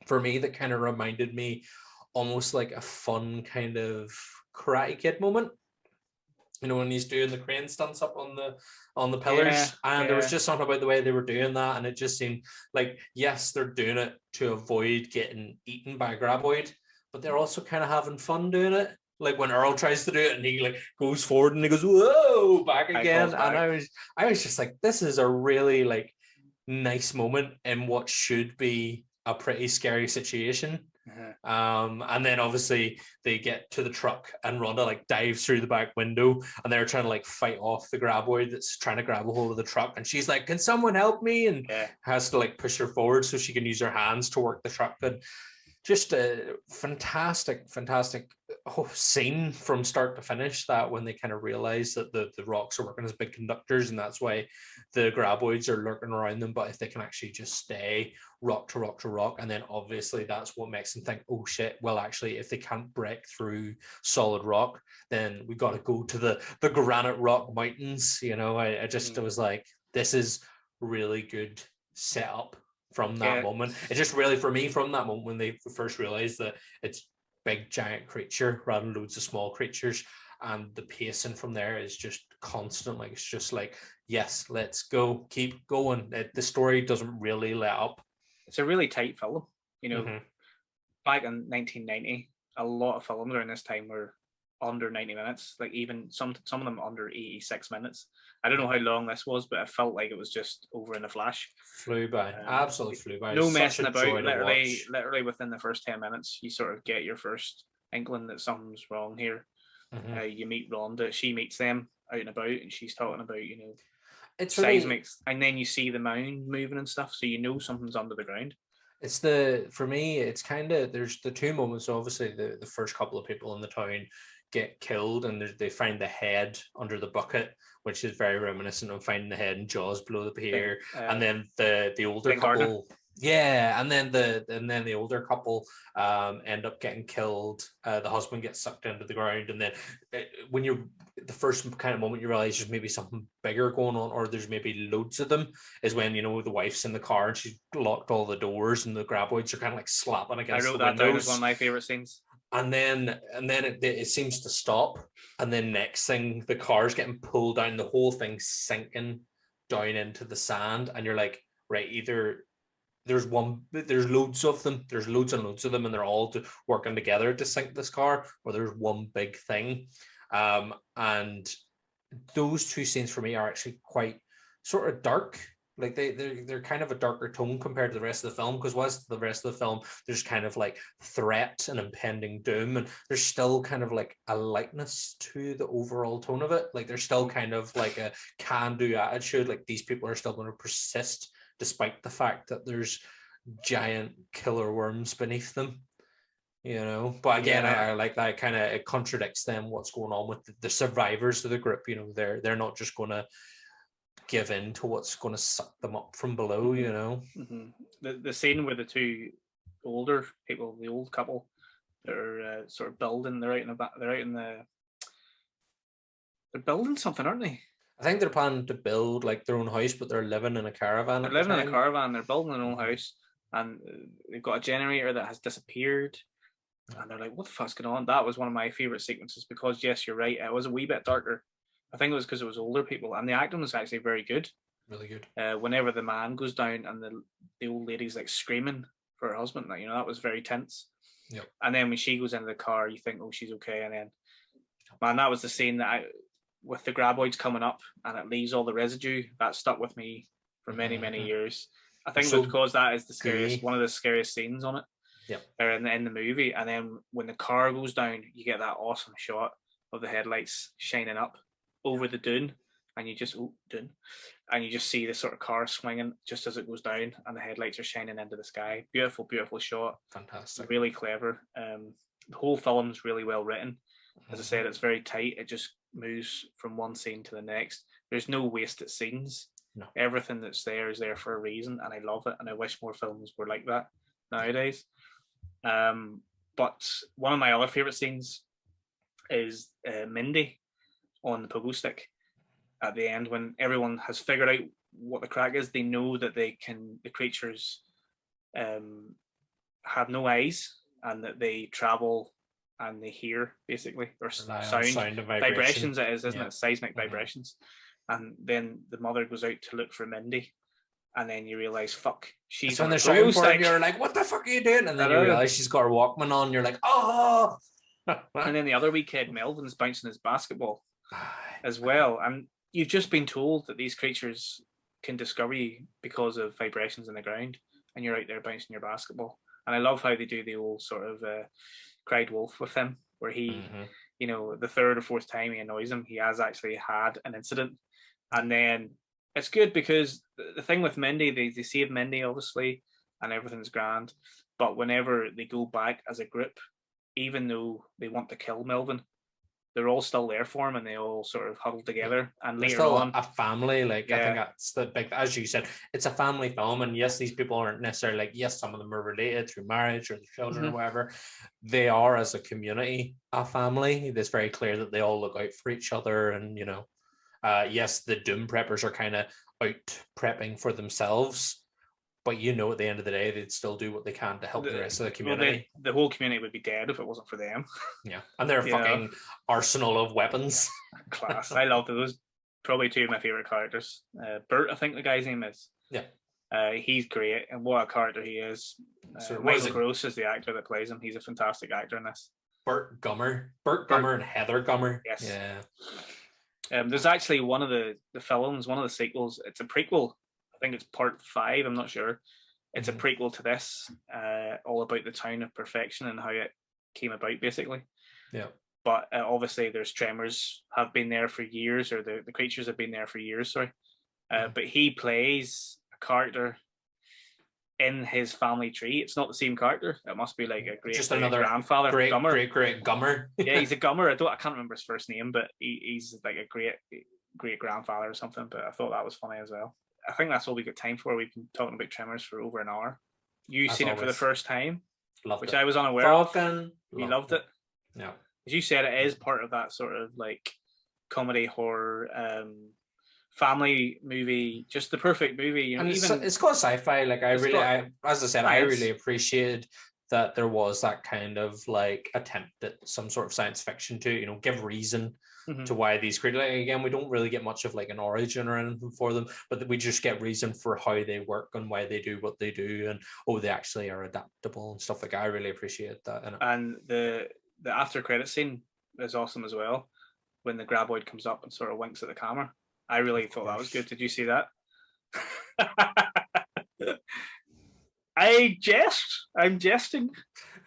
for me that kind of reminded me almost like a fun kind of Karate Kid moment, when he's doing the crane stunts up on the pillars. There was just something about the way they were doing that, and it just seemed like, yes, they're doing it to avoid getting eaten by a graboid, but they're also kind of having fun doing it. Like when Earl tries to do it, and he like goes forward and he goes, whoa, back again. And I was just like, this is a really like nice moment in what should be a pretty scary situation. And then obviously they get to the truck, and Rhonda like dives through the back window, and they're trying to like fight off the graboid that's trying to grab a hold of the truck. And she's like, can someone help me? And has to like push her forward so she can use her hands to work the truck. And just a fantastic scene from start to finish, that when they kind of realize that the rocks are working as big conductors, and that's why the graboids are lurking around them. But if they can actually just stay rock to rock to rock, and then obviously that's what makes them think, oh shit, well actually if they can't break through solid rock, then we got to go to the granite rock mountains. I just was like, this is really good setup from that moment. It's just really, for me, from that moment when they first realized that it's big giant creature rather than loads of small creatures, and the pacing from there is just constant. Like, it's just like, yes, let's go, keep going. The story doesn't really let up. It's a really tight film. Back in 1990, a lot of films during this time were under 90 minutes, like even some of them under 86 minutes. I don't know how long this was, but I felt like it was just over in a flash. Flew by. Absolutely flew by. No messing about. Literally within the first 10 minutes, you sort of get your first inkling that something's wrong here. You meet Rhonda, she meets them out and about, and she's talking about, it's seismic, and then you see the mound moving and stuff, so something's under the ground. For me, it's kind of, there's the 2 moments. So obviously the first couple of people in the town get killed, and they find the head under the bucket, which is very reminiscent of finding the head in Jaws below the pier. And then the older couple, and then the older couple end up getting killed. The husband gets sucked into the ground, and then when you're the first kind of moment you realize there's maybe something bigger going on, or there's maybe loads of them, is when the wife's in the car and she's locked all the doors, and the graboids are kind of like slapping against the windows. I wrote that down as one of my favorite scenes. And then it seems to stop, and then next thing the car's getting pulled down, the whole thing's sinking down into the sand, and you're like, right, either there's loads of them, there's loads and loads of them, and they're all working together to sink this car, or there's one big thing. And those 2 scenes for me are actually quite sort of dark. Like they're kind of a darker tone compared to the rest of the film, because whilst the rest of the film there's kind of like threat and impending doom, and there's still kind of like a lightness to the overall tone of it. Like there's still kind of like a can-do attitude. Like these people are still going to persist despite the fact that there's giant killer worms beneath them. you know. But again, Yeah. I like that kind of it contradicts them what's going on with the survivors of the group. You know, they're not just going to give in to what's going to suck them up from below. You know, the scene where the two older people, the old couple, they're sort of building. They're out in the back. They're out in the. They're building something, aren't they? I think they're planning to build like their own house, but they're living in a caravan. They're living in a caravan. They're building their own house, and they've got a generator that has disappeared. And they're like, "What the fuck's going on?" That was one of my favorite sequences because, yes, you're right. It was a wee bit darker. I think it was because it was older people, and the acting was actually very good. Really good. Whenever the man goes down and the old lady's like screaming for her husband, like, you know, that was very tense. Yep. And then when she goes into the car, you think, "Oh, she's okay." And then, man, that was the scene that with the graboids coming up and it leaves all the residue that stuck with me for many years. I think so, because that is the scariest, one of the scariest scenes on it. Yep. Or in the movie. And then when the car goes down, you get that awesome shot of the headlights shining up over the dune, and you just and you just see the sort of car swinging just as it goes down, and the headlights are shining into the sky. Beautiful shot. Fantastic. Really clever. The whole film's really well written. As I said, it's very tight. It just moves from one scene to the next. There's no wasted scenes. No. Everything that's there is there for a reason, and I love it. And I wish more films were like that nowadays. But one of my other favorite scenes is Mindy on the pogo stick at the end when everyone has figured out what the crack is. They know that the creatures have no eyes and that they travel and they hear basically or sound vibrations. It is, isn't it? Seismic vibrations. And then the mother goes out to look for Mindy, and then you realize, fuck, she's when they're shouting for her, and you're like, what the fuck are you doing? And then you realize she's got her Walkman on. You're like, oh. And then the other wee kid, Melvin's bouncing his basketball as well. And you've just been told that these creatures can discover you because of vibrations in the ground, and you're out there bouncing your basketball. And I love how they do the old sort of cried wolf with him, where he, you know, the third or fourth time he annoys him, he has actually had an incident. And then it's good because the thing with Mindy, they save Mindy, obviously, and everything's grand. But whenever they go back as a group, even though they want to kill Melvin, they're all still there for him, and they all sort of huddle together. And they're later still on, a family. Like, I think that's the big, as you said, it's a family film. And yes, these people aren't necessarily like, yes, some of them are related through marriage or their children or whatever. They are, as a community, a family. It's very clear that they all look out for each other. And, you know, yes, the doom preppers are kind of out prepping for themselves, but you know, at the end of the day, they'd still do what they can to help the rest of the community. Well, the whole community would be dead if it wasn't for them. Yeah, and their fucking arsenal of weapons. Class. I love those. Probably two of my favorite characters. Bert, I think the guy's name is. Yeah. He's great, and what a character he is. Michael Gross is the actor that plays him. He's a fantastic actor in this. Bert Gummer and Heather Gummer. Yes. Yeah. There's actually one of the films, one of the sequels. It's a prequel. I think it's part 5. I'm not sure. It's a prequel to this, all about the town of perfection and how it came about, basically. Yeah. But obviously, there's Tremors have been there for years, or the creatures have been there for years. Sorry, but he plays a character in his family tree. It's not the same character. It must be like a great grandfather, great Gummer. Gummer. Yeah, he's a Gummer. I can't remember his first name, but he's like a great grandfather or something. But I thought that was funny as well. I think that's all we got time for. We've been talking about Tremors for over an hour. You've seen it for the first time, which I was unaware of. You loved it. Yeah. As you said, it is part of that sort of like comedy horror family movie, just the perfect movie. You know, and it's called sci-fi. Like as I said, I really appreciated that there was that kind of like attempt at some sort of science fiction to, you know, give reason to why these creatures. Like, again, we don't really get much of like an origin or anything for them, but we just get reason for how they work and why they do what they do, and they actually are adaptable and stuff like that. I really appreciate that. And the after credit scene is awesome as well, when the graboid comes up and sort of winks at the camera. I really thought that was good. Did you see that? I'm jesting.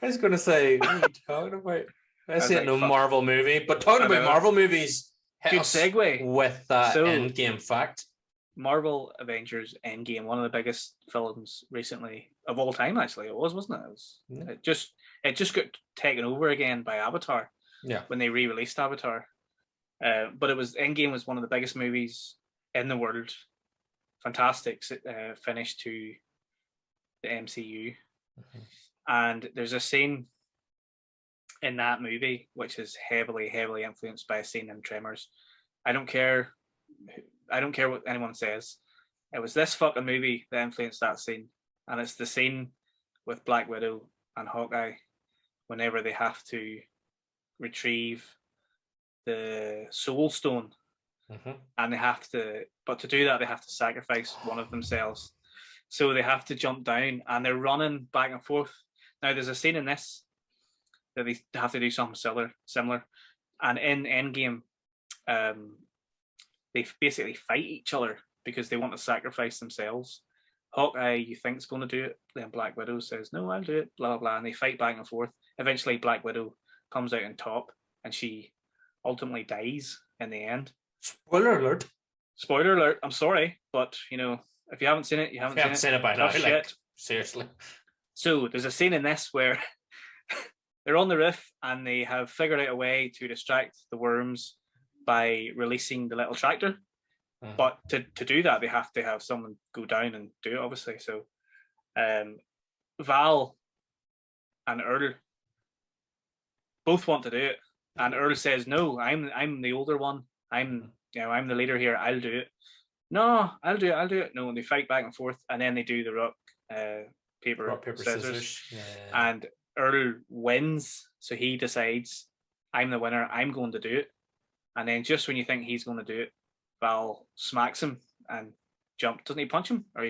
I was going to say, what are you talking about? I see it in a Marvel movie, but talking about Marvel movies, good segue with that Endgame fact. Marvel Avengers Endgame, one of the biggest films recently of all time. Actually, wasn't it? It just got taken over again by Avatar. Yeah. When they re-released Avatar, but Endgame was one of the biggest movies in the world. Fantastic finish to the MCU, and there's a scene in that movie which is heavily influenced by a scene in Tremors. I don't care what anyone says. It was this fucking movie that influenced that scene, and it's the scene with Black Widow and Hawkeye whenever they have to retrieve the Soul Stone, and but to do that they have to sacrifice one of themselves. So they have to jump down, and they're running back and forth. Now there's a scene in this that they have to do something similar, and in Endgame, they basically fight each other because they want to sacrifice themselves. Hawkeye, you think, is going to do it, then Black Widow says, "No, I'll do it." Blah blah blah, and they fight back and forth. Eventually, Black Widow comes out on top, and she ultimately dies in the end. Spoiler alert! Spoiler alert! I'm sorry, but if you haven't seen it, you haven't seen it by now. Shit. Seriously. So there's a scene in this where they're on the roof and they have figured out a way to distract the worms by releasing the little tractor. But to do that, they have to have someone go down and do it, obviously. So Val and Earl both want to do it, and Earl says, "No, I'm the older one. I'm the leader here. I'll do it." "No, I'll do it. No, and they fight back and forth, and then they do the rock paper scissors. Yeah. And Earl wins, so he decides, "I'm the winner. I'm going to do it." And then just when you think he's going to do it, Val smacks him and doesn't he punch him? Or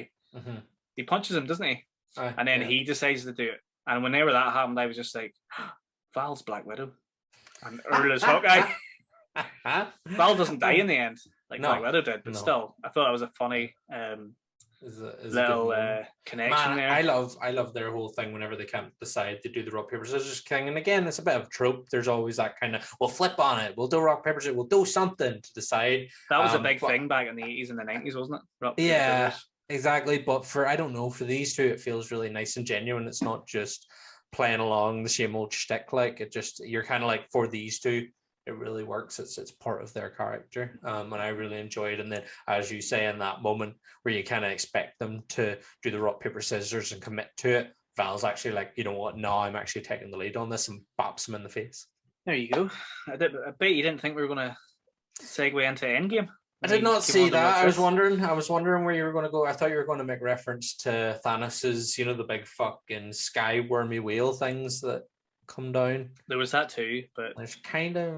he punches him, doesn't he? And then he decides to do it. And whenever that happened, I was just like, Val's Black Widow and Earl is Hawkeye. Val doesn't die in the end like Black Widow did, but still, I thought that was a funny little connection there. I love their whole thing whenever they can't decide to do the rock paper scissors thing, and again it's a bit of a trope. There's always that kind of, we'll flip on it, we'll do rock paper scissors, we'll do something to decide. That was a big thing back in the 80s and the 90s, wasn't it? Rock, yeah, paper, exactly. But for these two, it feels really nice and genuine. It's not just playing along the same old shtick. Like, you're kind of like, for these two, it really works. It's part of their character, and I really enjoyed. And then, as you say, in that moment where you kind of expect them to do the rock paper scissors and commit to it, Val's actually like, "You know what? No, I'm actually taking the lead on this," and bops him in the face. There you go. I bet you didn't think we were going to segue into Endgame. I did not see that. I was wondering where you were going to go. I thought you were going to make reference to Thanos's, the big fucking sky wormy whale things that come down. There was that too, but there's kind of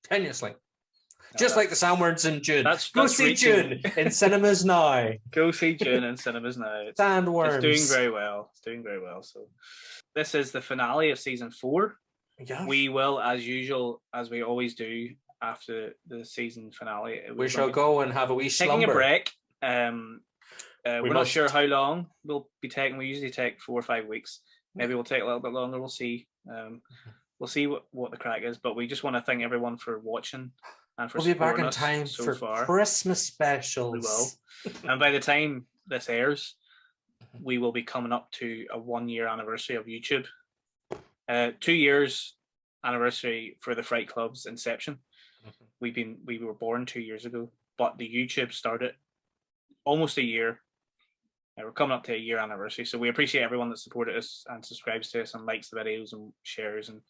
tenuously, like the soundwords in June. Go see June in cinemas now. Go see June in cinemas now. Sandworms. It's doing very well. So this is the finale of season 4. Yeah. We will, as usual, as we always do after the season finale, we shall go and have a wee slumber. Taking a break. We're not sure how long we'll be taking. We usually take 4 or 5 weeks. Maybe we'll take a little bit longer. We'll see. We'll see what the crack is. But we just want to thank everyone for watching and for supporting us. We'll be back in time for Christmas specials. We will. And by the time this airs, we will be coming up to a 1-year anniversary of YouTube. 2 years anniversary for the Fright Club's inception. We were born 2 years ago, but the YouTube started almost a year. We're coming up to a 1-year anniversary, so we appreciate everyone that supported us and subscribes to us and likes the videos and shares and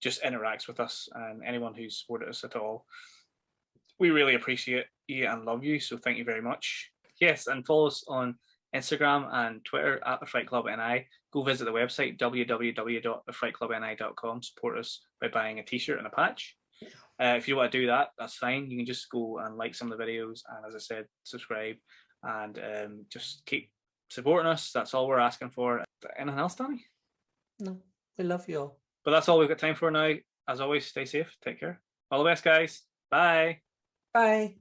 just interacts with us, and anyone who's supported us at all. We really appreciate you and love you, so thank you very much. Yes, and follow us on Instagram and Twitter at the Fright Club NI. Go visit the website www.thefrightclubni.com. Support us by buying a t-shirt and a patch. If you want to do that, that's fine. You can just go and like some of the videos, and as I said, subscribe, and just keep supporting us. That's all we're asking for. Anything else, Danny? No, we love you all. But that's all we've got time for now. As always, stay safe, take care. All the best, guys. Bye. Bye.